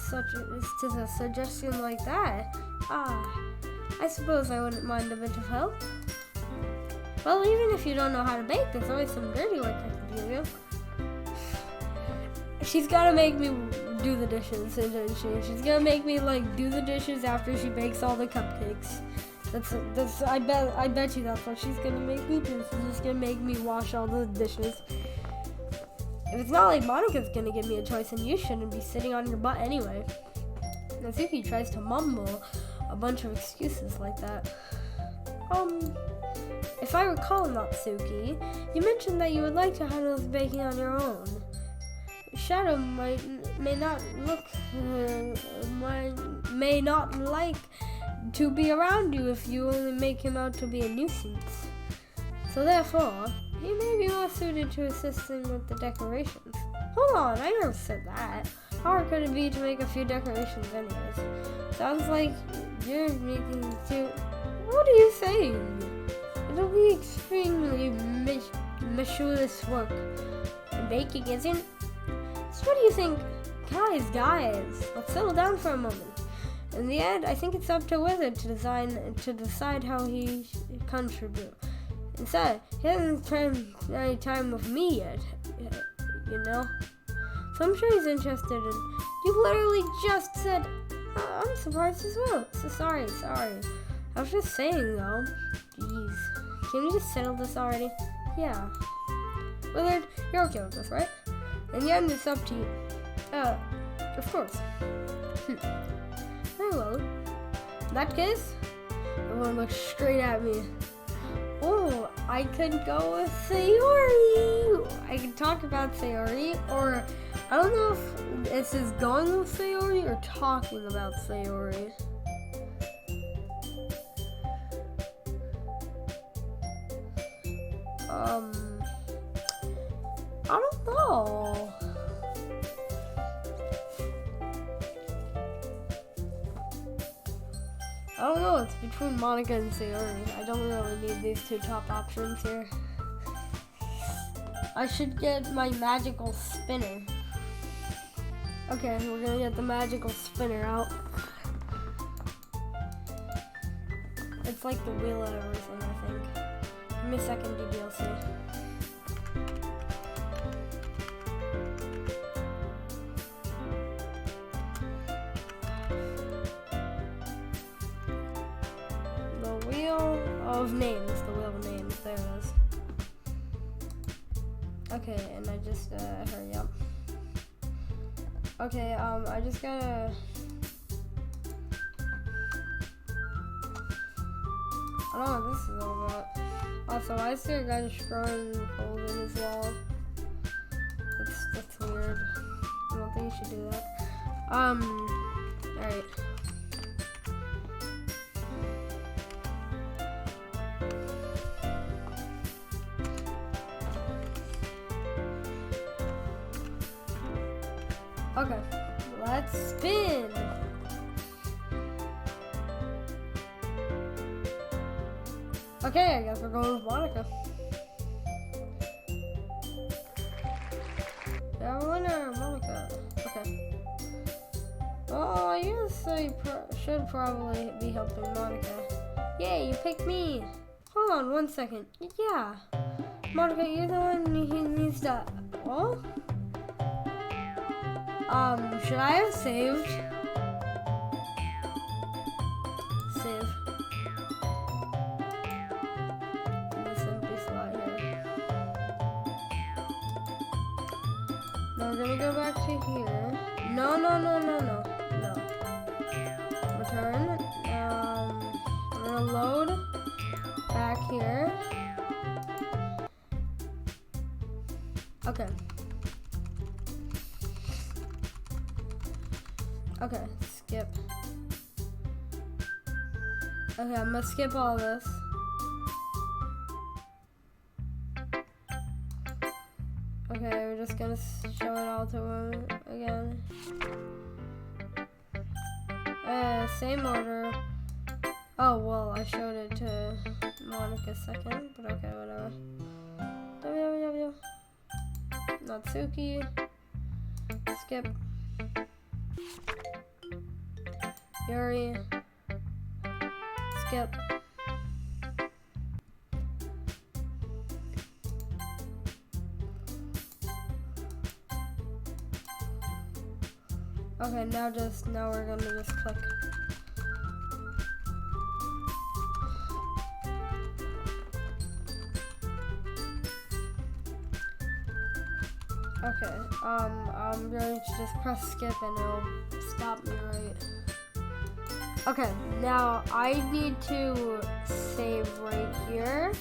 suggestion like that? I suppose I wouldn't mind a bit of help. Well, even if you don't know how to bake, there's always some dirty work I can give you. She's gotta make me do the dishes, isn't she? She's gonna make me do the dishes after she bakes all the cupcakes. That's I bet you that's what she's gonna make me do. She's just gonna make me wash all the dishes. If it's not like Monica's gonna give me a choice, and you shouldn't be sitting on your butt anyway. Natsuki tries to mumble a bunch of excuses like that. If I recall, Natsuki, you mentioned that you would like to handle this baking on your own. Shadow may not like to be around you if you only make him out to be a nuisance. So therefore, he may be more suited to assisting with the decorations. Hold on, I never said that. How hard could it be to make a few decorations anyways? Sounds like you're making too... What are you saying? It'll be extremely meticulous work. And baking isn't? So what do you think? Guys, let's settle down for a moment. In the end, I think it's up to Wizard to decide how he should contribute. Instead, he hasn't spent any time with me yet, you know? So I'm sure he's interested in... You literally just said... I'm surprised as well. So sorry. I was just saying though, jeez, can we just settle this already? Yeah. Willard, you're okay with this, right? And yeah, it's up to you. Of course. Very well. In that case, everyone looks straight at me. Oh, I could go with Sayori. I could talk about Sayori, or I don't know if this is going with Sayori or talking about Sayori. I don't know. I don't know, it's between Monica and Sayori. I don't really need these two top options here. I should get my magical spinner. Okay, we're gonna get the magical spinner out. It's like the wheel of everything, I think. Give me a second, DDLC. Of names, the wheel of names, there it is. Okay, and I just hurry up. Okay, I just gotta I don't know what this is all about. Also, I see a guy destroying holes in his wall. That's weird. I don't think you should do that. Alright. Okay, let's spin. Okay, I guess we're going with Monica. Yeah, winner, Monica. Okay. Oh, I guess I should probably be helping Monica. Yay, you picked me. Hold on 1 second. Yeah. Monica, you're the one who needs to... Oh? Should I have saved? Save. This empty slot here. Now we're gonna go back to here. No. Return. We're gonna load back here. Okay. Okay, skip. Okay, I'm gonna skip all this. Okay, we're just gonna show it all to him again. Same order. Oh, well, I showed it to Monica second, but okay, whatever. www. Natsuki. Skip. Yuri. Skip. Okay, now we're gonna just click. Okay, I'm going to just press skip and it'll stop me right. Okay, now I need to save right here,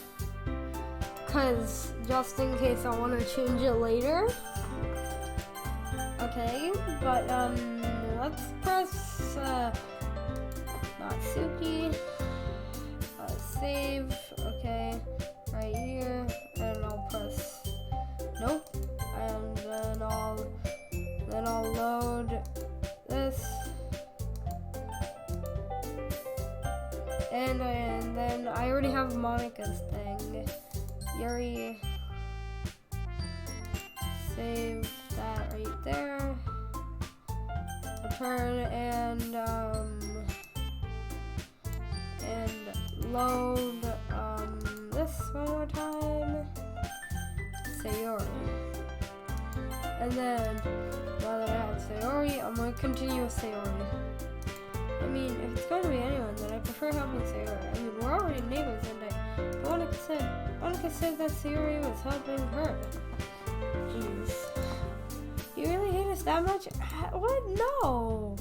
cause just in case I want to change it later. Okay, but let's press Natsuki, save. Okay, right here, and I'll press nope, and then I'll load this. And then I already have Monica's thing. Yuri. Save that right there. Return and load this one more time. Sayori. And then now that I have Sayori, I'm gonna continue with Sayori. I mean, if it's going to be anyone, then I prefer prefer helping Sayori. I mean, we're already neighbors, and Monica said that Sayori was helping her. Jeez. You really hate us that much? What? No.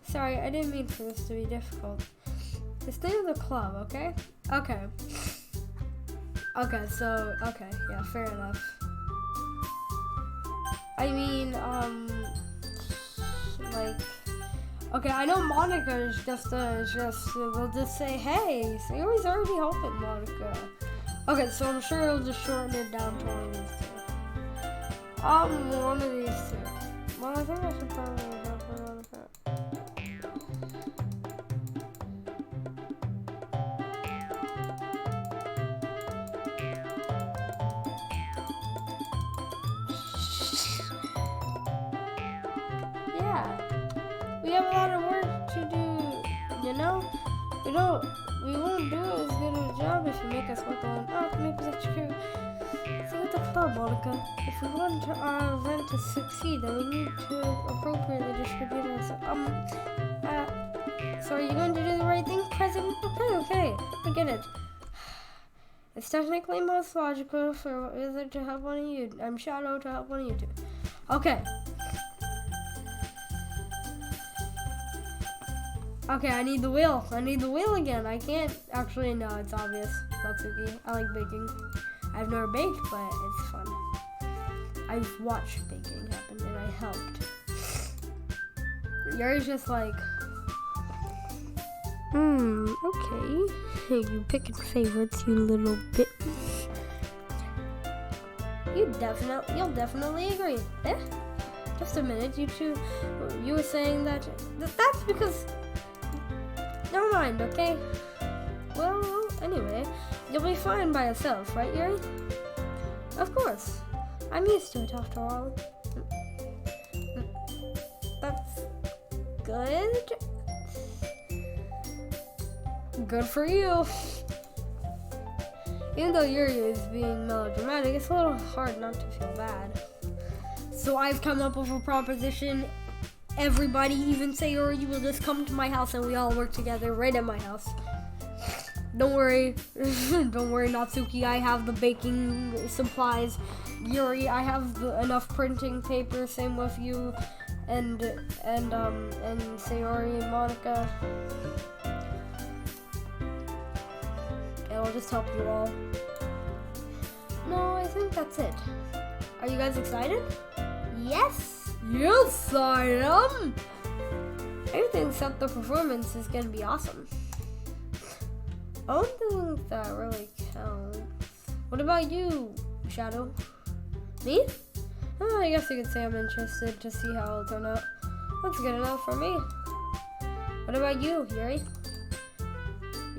Sorry, I didn't mean for this to be difficult. It's the name of the club, okay? Okay. Okay, so, okay, yeah, fair enough. I mean, like, okay, I know Monica is they'll just say, hey, Sayori's already helping Monica. Okay, so I'm sure it'll just shorten it down to one of these two. One of these two. Well, I think I should probably help Monica. Yeah, we have a lot of work to do, you know? We won't do as good a job if you make us work alone. Oh, maybe that's true. See with the club, Monica. If we want our event to succeed, then we need to appropriately distribute ourselves. So are you going to do the right thing, President? Okay, I get it. It's technically most logical for Wizard to help one of you. I'm Shadow to help one of you two. Okay. Okay, I need the wheel. I need the wheel again. I can't actually. No, it's obvious. Natsuki. I like baking. I've never baked, but it's fun. I've watched baking happen and I helped. Yuri's just like, okay. You picking favorites, you little bit. You'll definitely agree. Eh? Just a minute, you were saying that's because. Never mind, okay? Well, anyway, you'll be fine by yourself, right, Yuri? Of course. I'm used to it after all. That's good. Good for you. Even though Yuri is being melodramatic, it's a little hard not to feel bad. So I've come up with a proposition. Everybody, even Sayori, you will just come to my house and we all work together right at my house. Don't worry. Don't worry, Natsuki. I have the baking supplies. Yuri, I have enough printing paper. Same with you. And Sayori and Monica. And I'll just help you all. No, I think that's it. Are you guys excited? Yes? Yes, I am! Everything except the performance is gonna be awesome. I don't think that really counts. What about you, Shadow? Me? Oh, I guess you could say I'm interested to see how it'll turn out. That's good enough for me. What about you, Yuri?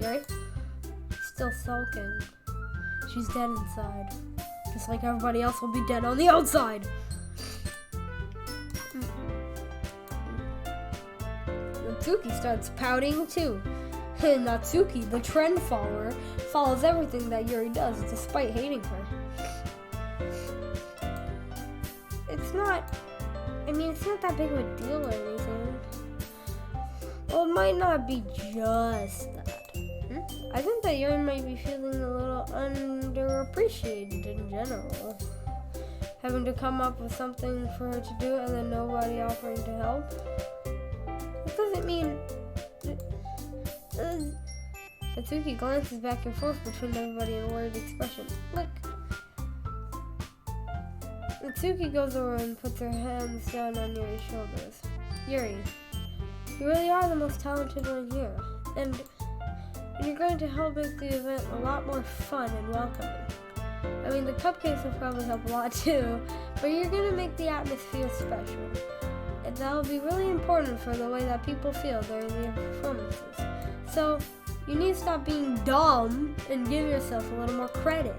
Yuri? Still sulking. She's dead inside. Just like everybody else will be dead on the outside. Natsuki starts pouting too. Natsuki, the trend follower, follows everything that Yuri does despite hating her. It's not that big of a deal or anything. Well, it might not be just that. I think that Yuri might be feeling a little underappreciated in general. Having to come up with something for her to do and then nobody offering to help. It doesn't mean... Natsuki glances back and forth between everybody in worried expression. Look. Natsuki goes over and puts her hands down on Yuri's shoulders. Yuri, you really are the most talented one here. And you're going to help make the event a lot more fun and welcoming. I mean, the cupcakes will probably help a lot too, but you're going to make the atmosphere special. And that'll be really important for the way that people feel during the performances. So, you need to stop being dumb and give yourself a little more credit.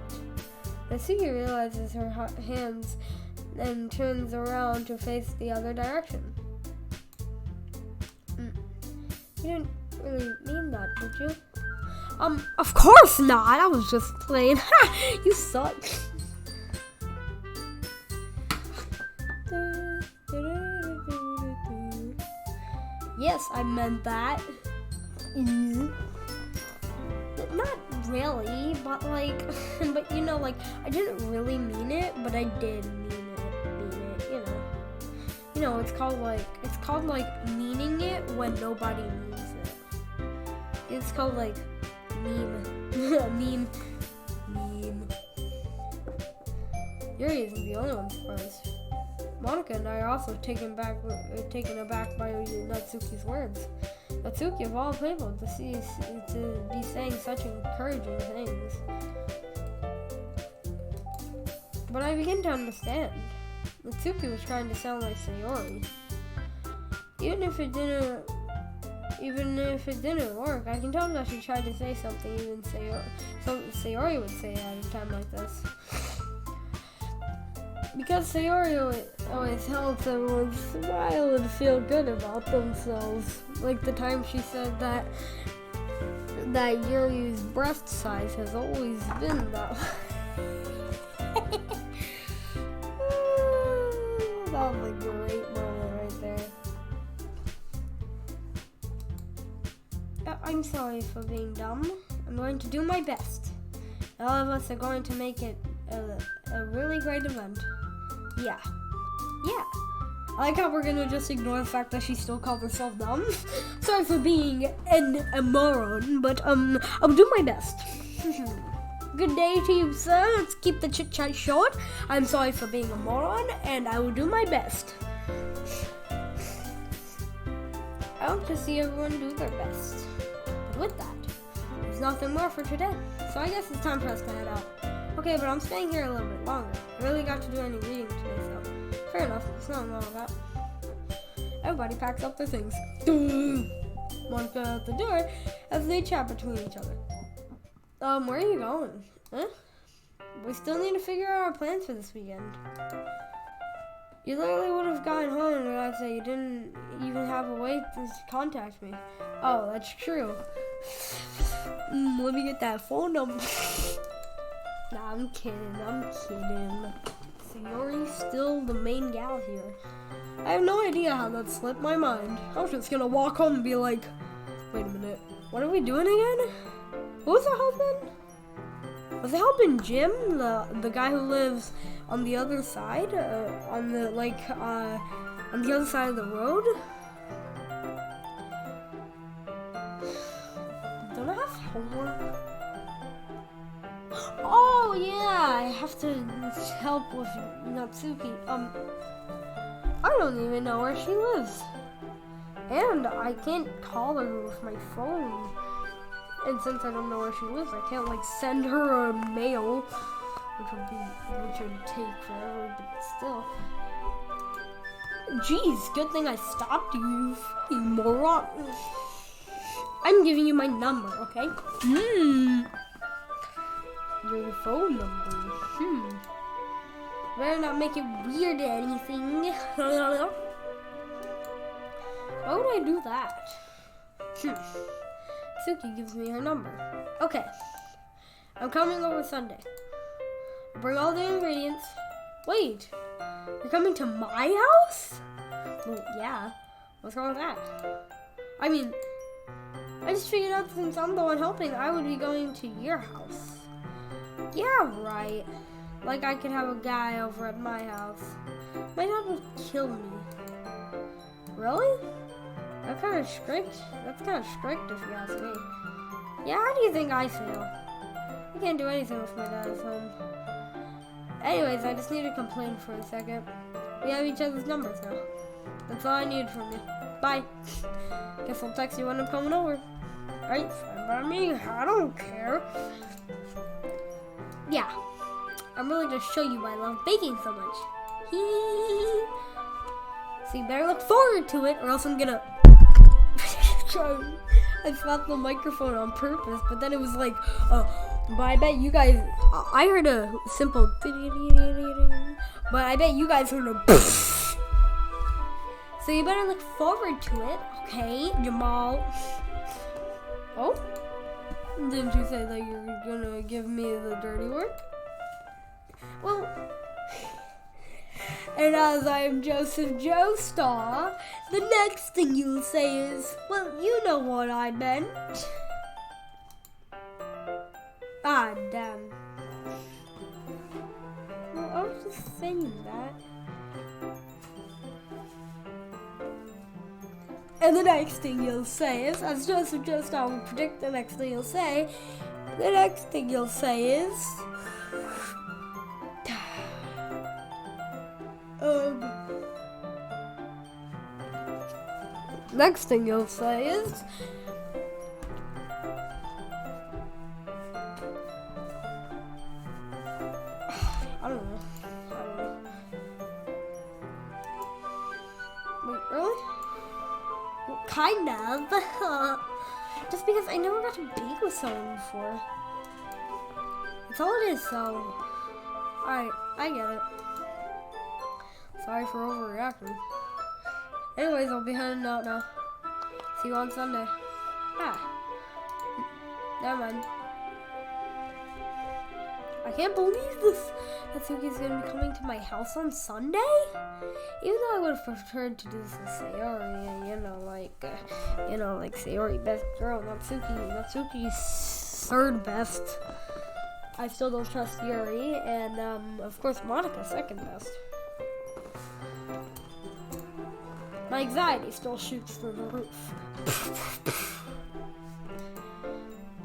Natsuki realizes her hands and turns around to face the other direction. You didn't really mean that, did you? Of course not. I was just playing. Ha! You suck. Yes, I meant that. Not really, but like, but you know, like, I didn't really mean it, but I did mean it, you know, it's called like meaning it when nobody means it. It's called like meme. Yuri isn't the only one surprised. Monica and I are also taken aback by Natsuki's words. Natsuki of all people to be saying such encouraging things. But I begin to understand. Natsuki was trying to sound like Sayori. Even if it didn't work, I can tell that she tried to say something even Sayori would say at a time like this. Because Sayori always helps everyone smile and feel good about themselves. Like the time she said that Yuri's breast size has always been that way. That was a great moment right there. I'm sorry for being dumb. I'm going to do my best. All of us are going to make it a really great event. Yeah. I like how we're gonna just ignore the fact that she still called herself dumb. Sorry for being a moron, but I'll do my best. Good day to you, sir. Let's keep the chit chat short. I'm sorry for being a moron, and I will do my best. I hope to see everyone do their best. But with that, there's nothing more for today. So I guess it's time for us to head out. Okay, but I'm staying here a little bit longer. I really got to do any reading today, so fair enough. It's nothing wrong with that. Everybody packs up their things. Monica at the door as they chat between each other. Where are you going? Huh? We still need to figure out our plans for this weekend. You literally would have gotten home and realized that you didn't even have a way to contact me. Oh, that's true. Let me get that phone number. Nah, I'm kidding. Sayori's still the main gal here. I have no idea how that slipped my mind. I was just gonna walk home and be like, wait a minute, what are we doing again? Who was I helping? Was I helping Jim, the guy who lives on the other side, on the other side of the road? Don't I have homework? Oh yeah, I have to help with Natsuki. I don't even know where she lives. And I can't call her with my phone. And since I don't know where she lives, I can't like send her a mail, which would take forever, but still. Jeez, good thing I stopped you, you moron. I'm giving you my number, okay? Your phone number. Better not make it weird or anything. Why would I do that? Suki gives me her number. Okay. I'm coming over Sunday. I'll bring all the ingredients. Wait. You're coming to my house? Well, yeah. What's wrong with that? I mean, I just figured out since I'm the one helping, I would be going to your house. Yeah, right. Like I could have a guy over at my house. My dad would kill me. Really? That's kind of strict. That's kind of strict if you ask me. Yeah, how do you think I feel? I can't do anything with my dad at home. Anyways, I just need to complain for a second. We have each other's numbers now. That's all I need from you. Bye. Guess I'll text you when I'm coming over. Alright, fine by me. I don't care. Yeah. I'm really gonna show you why I love baking so much. So you better look forward to it or else I'm gonna I slapped the microphone on purpose, but then it was like, but I bet you guys, I heard a simple, but I bet you guys heard a so you better look forward to it, okay, Jamal? Oh? Didn't you say that you were gonna give me the dirty work? Well, and as I am Joseph Joestar, the next thing you'll say is, well, you know what I meant. Ah, damn. Well, I was just saying that. And the next thing you'll say is, as Joseph just now would predict, the next thing you'll say is, next thing you'll say is, I don't know. Wait, really? Well, kind of. Just because I never got to be with someone before. That's all it is, so. Alright, I get it. Sorry for overreacting. Anyways, I'll be heading out now. See you on Sunday. Never mind. I can't believe this. Natsuki's gonna be coming to my house on Sunday? Even though I would have preferred to do this with Sayori, like Sayori best girl, Natsuki's third best. I still don't trust Yuri, and of course Monica second best. My anxiety still shoots through the roof.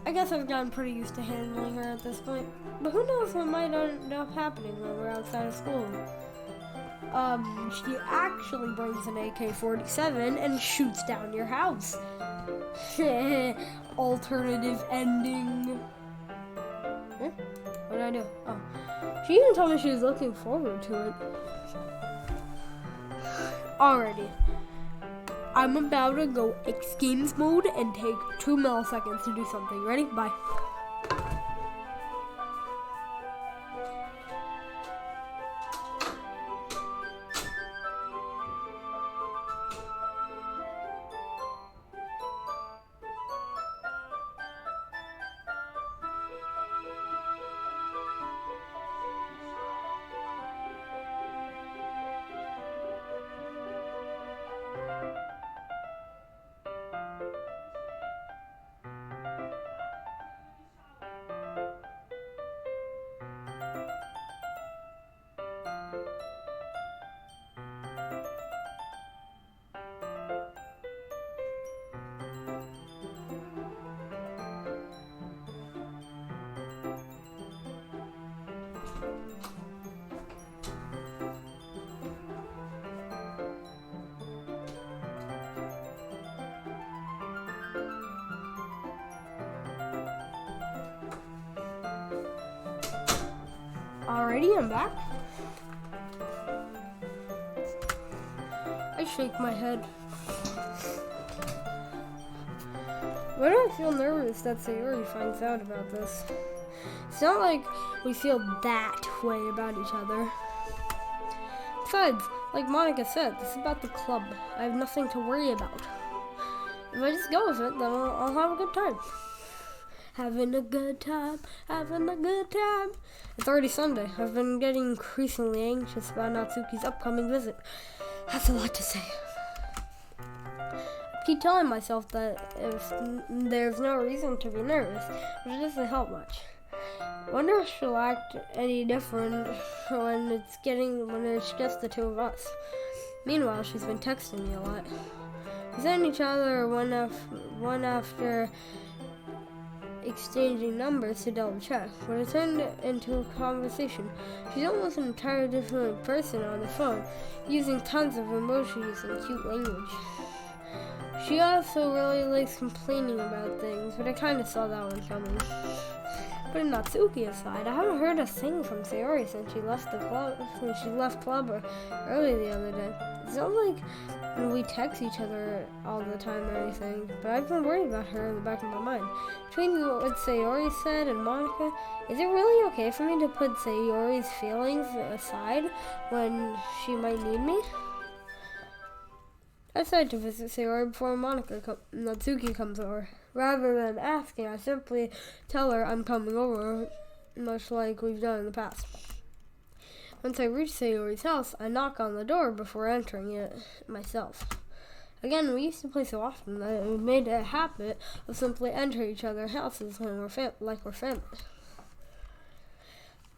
I guess I've gotten pretty used to handling her at this point, but who knows what might end up happening when we're outside of school. She actually brings an AK-47 and shoots down your house. Alternative ending. Huh? What did I do? Oh. She even told me she was looking forward to it. Alrighty. I'm about to go X Games mode and take 2 milliseconds to do something. Ready? Bye. Alrighty, I'm back. I shake my head. Why do I feel nervous that Sayori finds out about this? It's not like we feel that way about each other. Besides, like Monica said, this is about the club. I have nothing to worry about. If I just go with it, then I'll have a good time. Having a good time, having a good time. It's already Sunday. I've been getting increasingly anxious about Natsuki's upcoming visit. That's a lot to say. I keep telling myself that if there's no reason to be nervous, but it doesn't help much. I wonder if she'll act any different when it's just the two of us. Meanwhile, she's been texting me a lot. We send each other one after exchanging numbers to double check. When it turned into a conversation, she's almost an entirely different person on the phone, using tons of emojis and cute language. She also really likes complaining about things, but I kind of saw that one coming. Putting Natsuki aside, I haven't heard a thing from Sayori since she left club early the other day. It's not like we text each other all the time or anything, but I've been worried about her in the back of my mind. Between what Sayori said and Monica, is it really okay for me to put Sayori's feelings aside when she might need me? I decided to visit Sayori before Natsuki comes over. Rather than asking, I simply tell her I'm coming over, much like we've done in the past. Once I reach Sayori's house, I knock on the door before entering it myself. Again, we used to play so often that we made it a habit of simply entering each other's houses when we're family.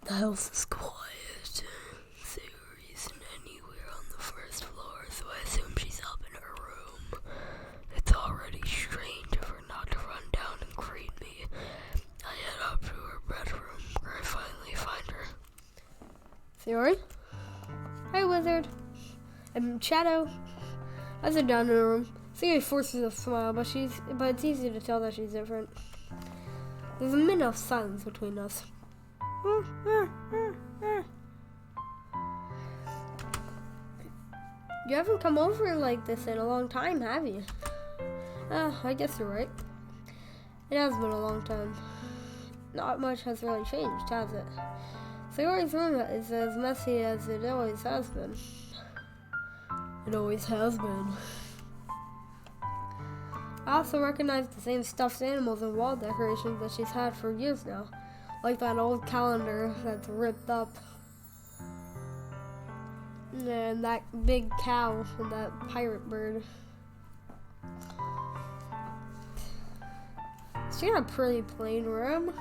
The house is quiet. Sayori isn't anywhere on the first floor, so I assume she's up in her room. It's already strange of her not to run down and greet me. I head up to her bedroom, where I finally find her. Sayori? Hi, wizard. I'm Shadow. I sit down in her room. Sayori forces a smile, but it's easy to tell that she's different. There's a minute of silence between us. You haven't come over like this in a long time, have you? I guess you're right. It has been a long time. Not much has really changed, has it? Sayori's room is as messy as it always has been. It always has been. I also recognize the same stuffed animals and wall decorations that she's had for years now. Like that old calendar that's ripped up. And that big cow and that pirate bird. She got a pretty plain room.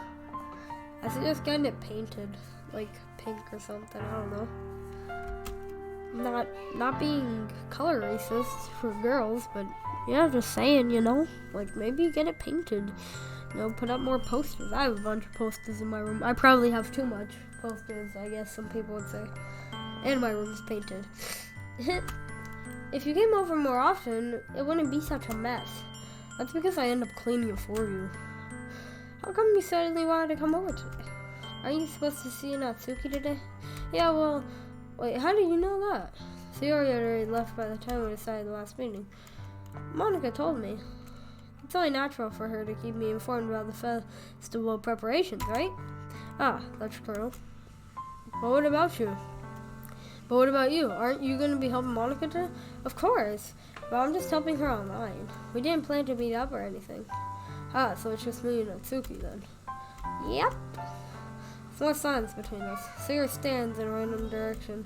I suggest getting it painted. Like pink or something, I don't know. Not being color racist for girls, but yeah, just saying, you know, like maybe get it painted. You know, put up more posters. I have a bunch of posters in my room. I probably have too much posters, I guess some people would say. And my room's painted. If you came over more often, it wouldn't be such a mess. That's because I end up cleaning it for you. How come you suddenly wanted to come over today? Are you supposed to see Natsuki today? Yeah, well, wait, how do you know that? Sayori had already left by the time we decided the last meeting. Monica told me. It's only natural for her to keep me informed about the festival preparations, right? Ah, that's true. But what about you? But what about you? Aren't you going to be helping Monica today? Of course. But I'm just helping her online. We didn't plan to meet up or anything. Ah, so it's just me and Natsuki then. Yep. There's more silence between us. Sayori stares in a random direction.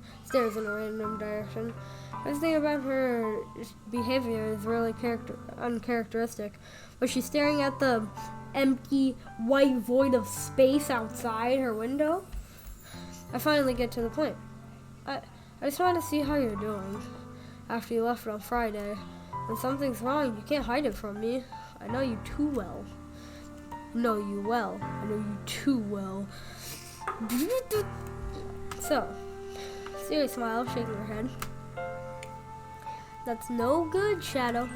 Everything about her behavior is really uncharacteristic. But she's staring at the empty white void of space outside her window. I finally get to the point. I just want to see how you're doing. After you left on Friday. When something's wrong, you can't hide it from me. I know you too well. I know you too well. So, Sayori smiled, shaking her head. That's no good, Shadow.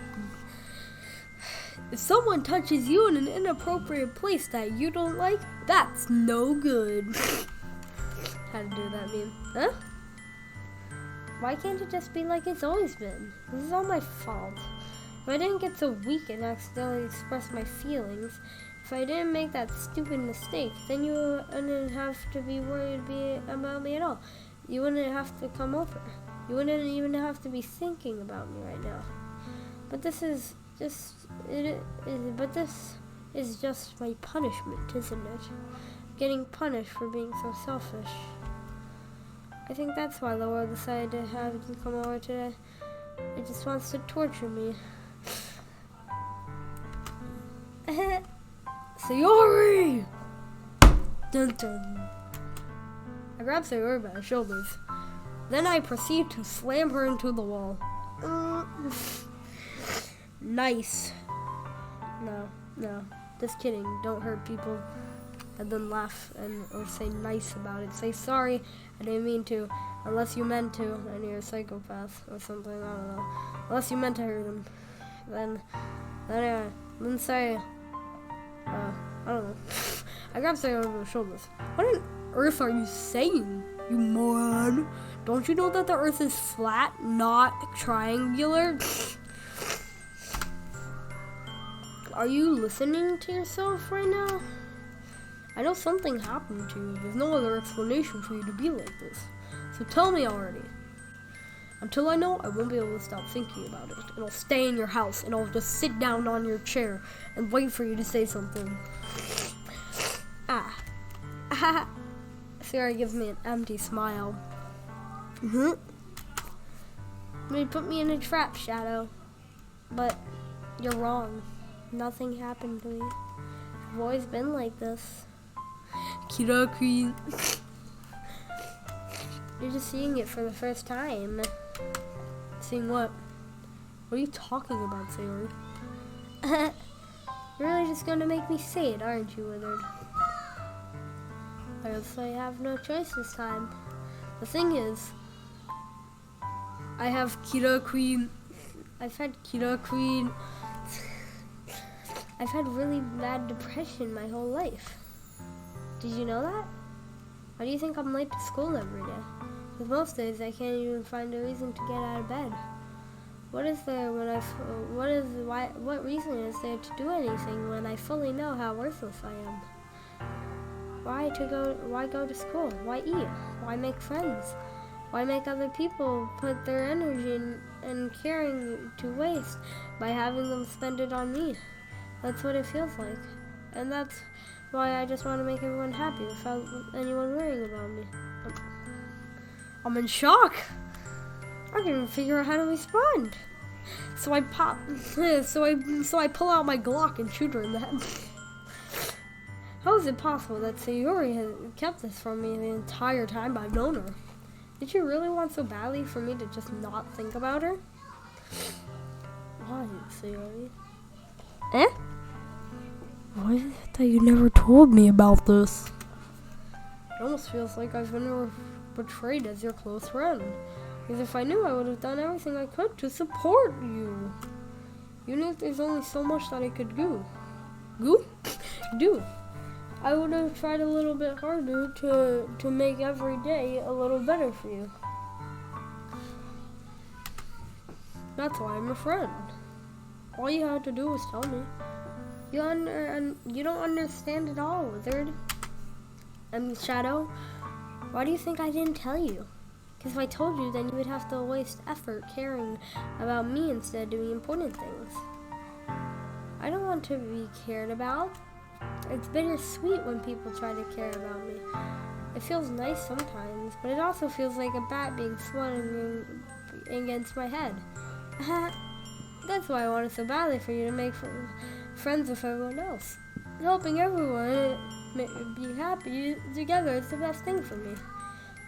If someone touches you in an inappropriate place that you don't like, that's no good. How to do that meme? Huh? Why can't it just be like it's always been? This is all my fault. If I didn't get so weak and accidentally express my feelings, if I didn't make that stupid mistake, then you wouldn't have to be worried about me at all. You wouldn't have to come over. You wouldn't even have to be thinking about me right now. But this is just my punishment, isn't it? Getting punished for being so selfish. I think that's why the world decided to have you come over today. It just wants to torture me. Sayori! Dun dun. I grab Sayori by the shoulders. Then I proceed to slam her into the wall. Nice. No. Just kidding. Don't hurt people. And then laugh or say nice about it. Say sorry. I didn't mean to. Unless you meant to. And you're a psychopath or something. I don't know. Unless you meant to hurt them. Then say. I don't know. I grab Sayori over the shoulders. What on earth are you saying, you moron? Don't you know that the earth is flat, not triangular? Are you listening to yourself right now? I know something happened to you. There's no other explanation for you to be like this. So tell me already. Until I know, I won't be able to stop thinking about it. And I'll stay in your house, and I'll just sit down on your chair and wait for you to say something. Sayori gives me an empty smile. You put me in a trap, Shadow. But you're wrong. Nothing happened to me. I've always been like this. Kiraki. You're just seeing it for the first time. Seeing what? What are you talking about, Sayori? You're really just gonna make me say it, aren't you, Wizard? I guess I have no choice this time. The thing is, I have Kira Queen. I've had Kira Queen. I've had really bad depression my whole life. Did you know that? Why do you think I'm late to school every day? Because most days I can't even find a reason to get out of bed. What is there when what reason is there to do anything when I fully know how worthless I am? Why go to school? Why eat? Why make friends? Why make other people put their energy and caring to waste by having them spend it on me? That's what it feels like. And that's why I just want to make everyone happy without anyone worrying about me. I'm in shock. I can't even figure out how to respond. So I pull out my Glock and shoot her in the head. How is it possible that Sayori has kept this from me the entire time I've known her? Did she really want so badly for me to just not think about her? Why, Sayori? Why is it that you never told me about this? It almost feels like I've been betrayed as your close friend. Because if I knew, I would have done everything I could to support you. You knew there's only so much that I could do. Do. I would have tried a little bit harder to make every day a little better for you. That's why I'm a friend. All you had to do was tell me. You don't understand at all, Wizard. Shadow. Why do you think I didn't tell you? Because if I told you, then you would have to waste effort caring about me instead of doing important things. I don't want to be cared about. It's bittersweet when people try to care about me. It feels nice sometimes, but it also feels like a bat being swung against my head. That's why I wanted so badly for you to make friends with everyone else. Helping everyone be happy together is the best thing for me.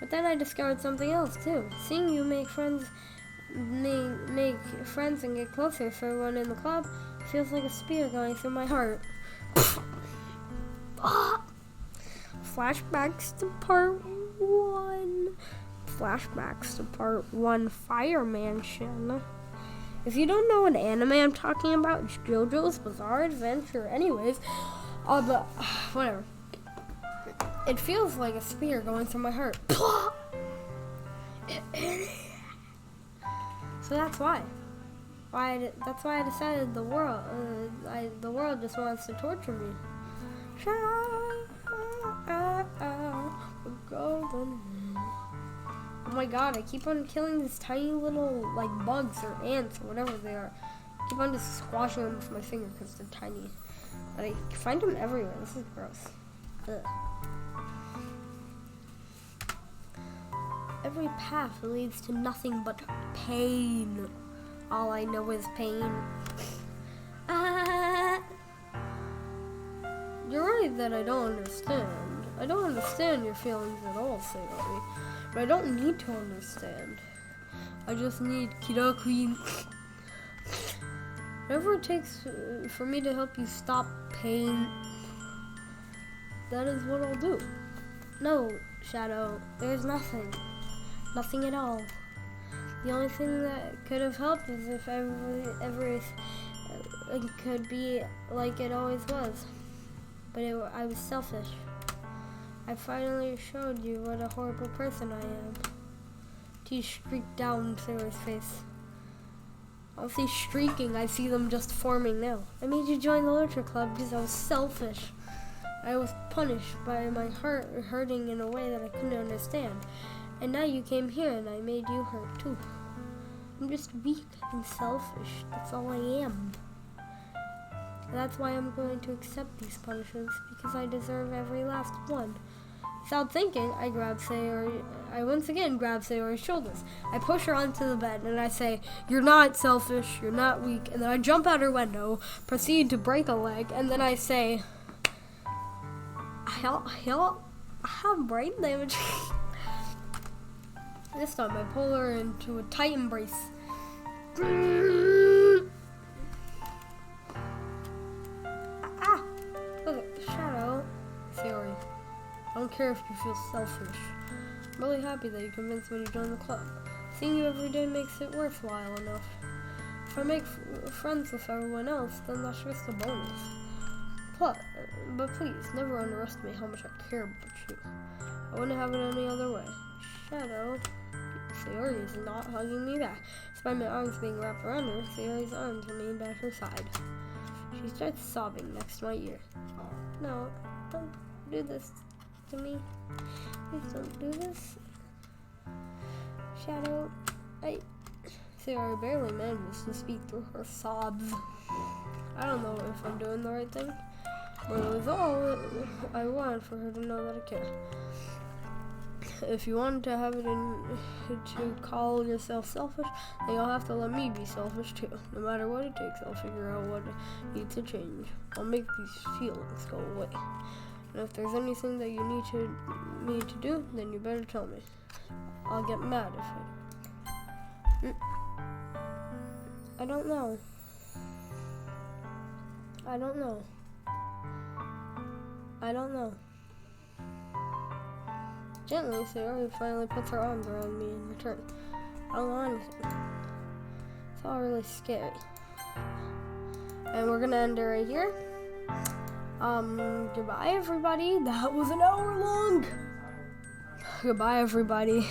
But then I discovered something else too. Seeing you make friends and get closer with everyone in the club feels like a spear going through my heart. Flashbacks to part 1. Flashbacks to part 1, Fire Mansion. If you don't know what anime I'm talking about, it's JoJo's Bizarre Adventure. Anyways, but whatever. It feels like a spear going through my heart. So that's why. That's why I decided the world just wants to torture me. Oh my god, I keep on killing these tiny little bugs or ants or whatever they are. I keep on just squashing them with my finger because they're tiny. But I find them everywhere. This is gross. Ugh. Every path leads to nothing but pain. All I know is pain. You're right that I don't understand. I don't understand your feelings at all, Sayori. But I don't need to understand. I just need Kira Queen. Whatever it takes for me to help you stop pain, that is what I'll do. No, Shadow, there's nothing. Nothing at all. The only thing that could have helped is if everything could be like it always was. But I was selfish. I finally showed you what a horrible person I am. Teeth streaked down Sayori's face. I see streaking, I see them just forming now. I made you join the literature club because I was selfish. I was punished by my heart hurting in a way that I couldn't understand. And now you came here and I made you hurt too. I'm just weak and selfish. That's all I am. And that's why I'm going to accept these punishments, because I deserve every last one. Without thinking, I once again grab Sayori's shoulders. I push her onto the bed and I say, "You're not selfish, you're not weak." And then I jump out her window, proceed to break a leg, and then I say, I have brain damage. This time I pull her into a tight embrace. Ah! Look at the Shadow. Sayori, I don't care if you feel selfish. I'm really happy that you convinced me to join the club. Seeing you every day makes it worthwhile enough. If I make friends with everyone else, then that's just a bonus. But please, never underestimate how much I care about you. I wouldn't have it any other way. Shadow. Sayori is not hugging me back. Despite my arms being wrapped around her, Sayori's arms remain by her side. She starts sobbing next to my ear. No, don't do this to me. Please don't do this. Shadow, Sayori barely manages to speak through her sobs. I don't know if I'm doing the right thing, but it was all I wanted for her to know that I care. If you want to have it to call yourself selfish, then you'll have to let me be selfish too. No matter what it takes, I'll figure out what needs to change. I'll make these feelings go away. And if there's anything that you need me to do, then you better tell me. I'll get mad if I don't. I don't know. I don't know. I don't know. Gently, Sayori finally puts her arms around me in return. I don't know anything. It's all really scary. And we're gonna end it right here. Goodbye everybody. That was an hour long. Goodbye everybody.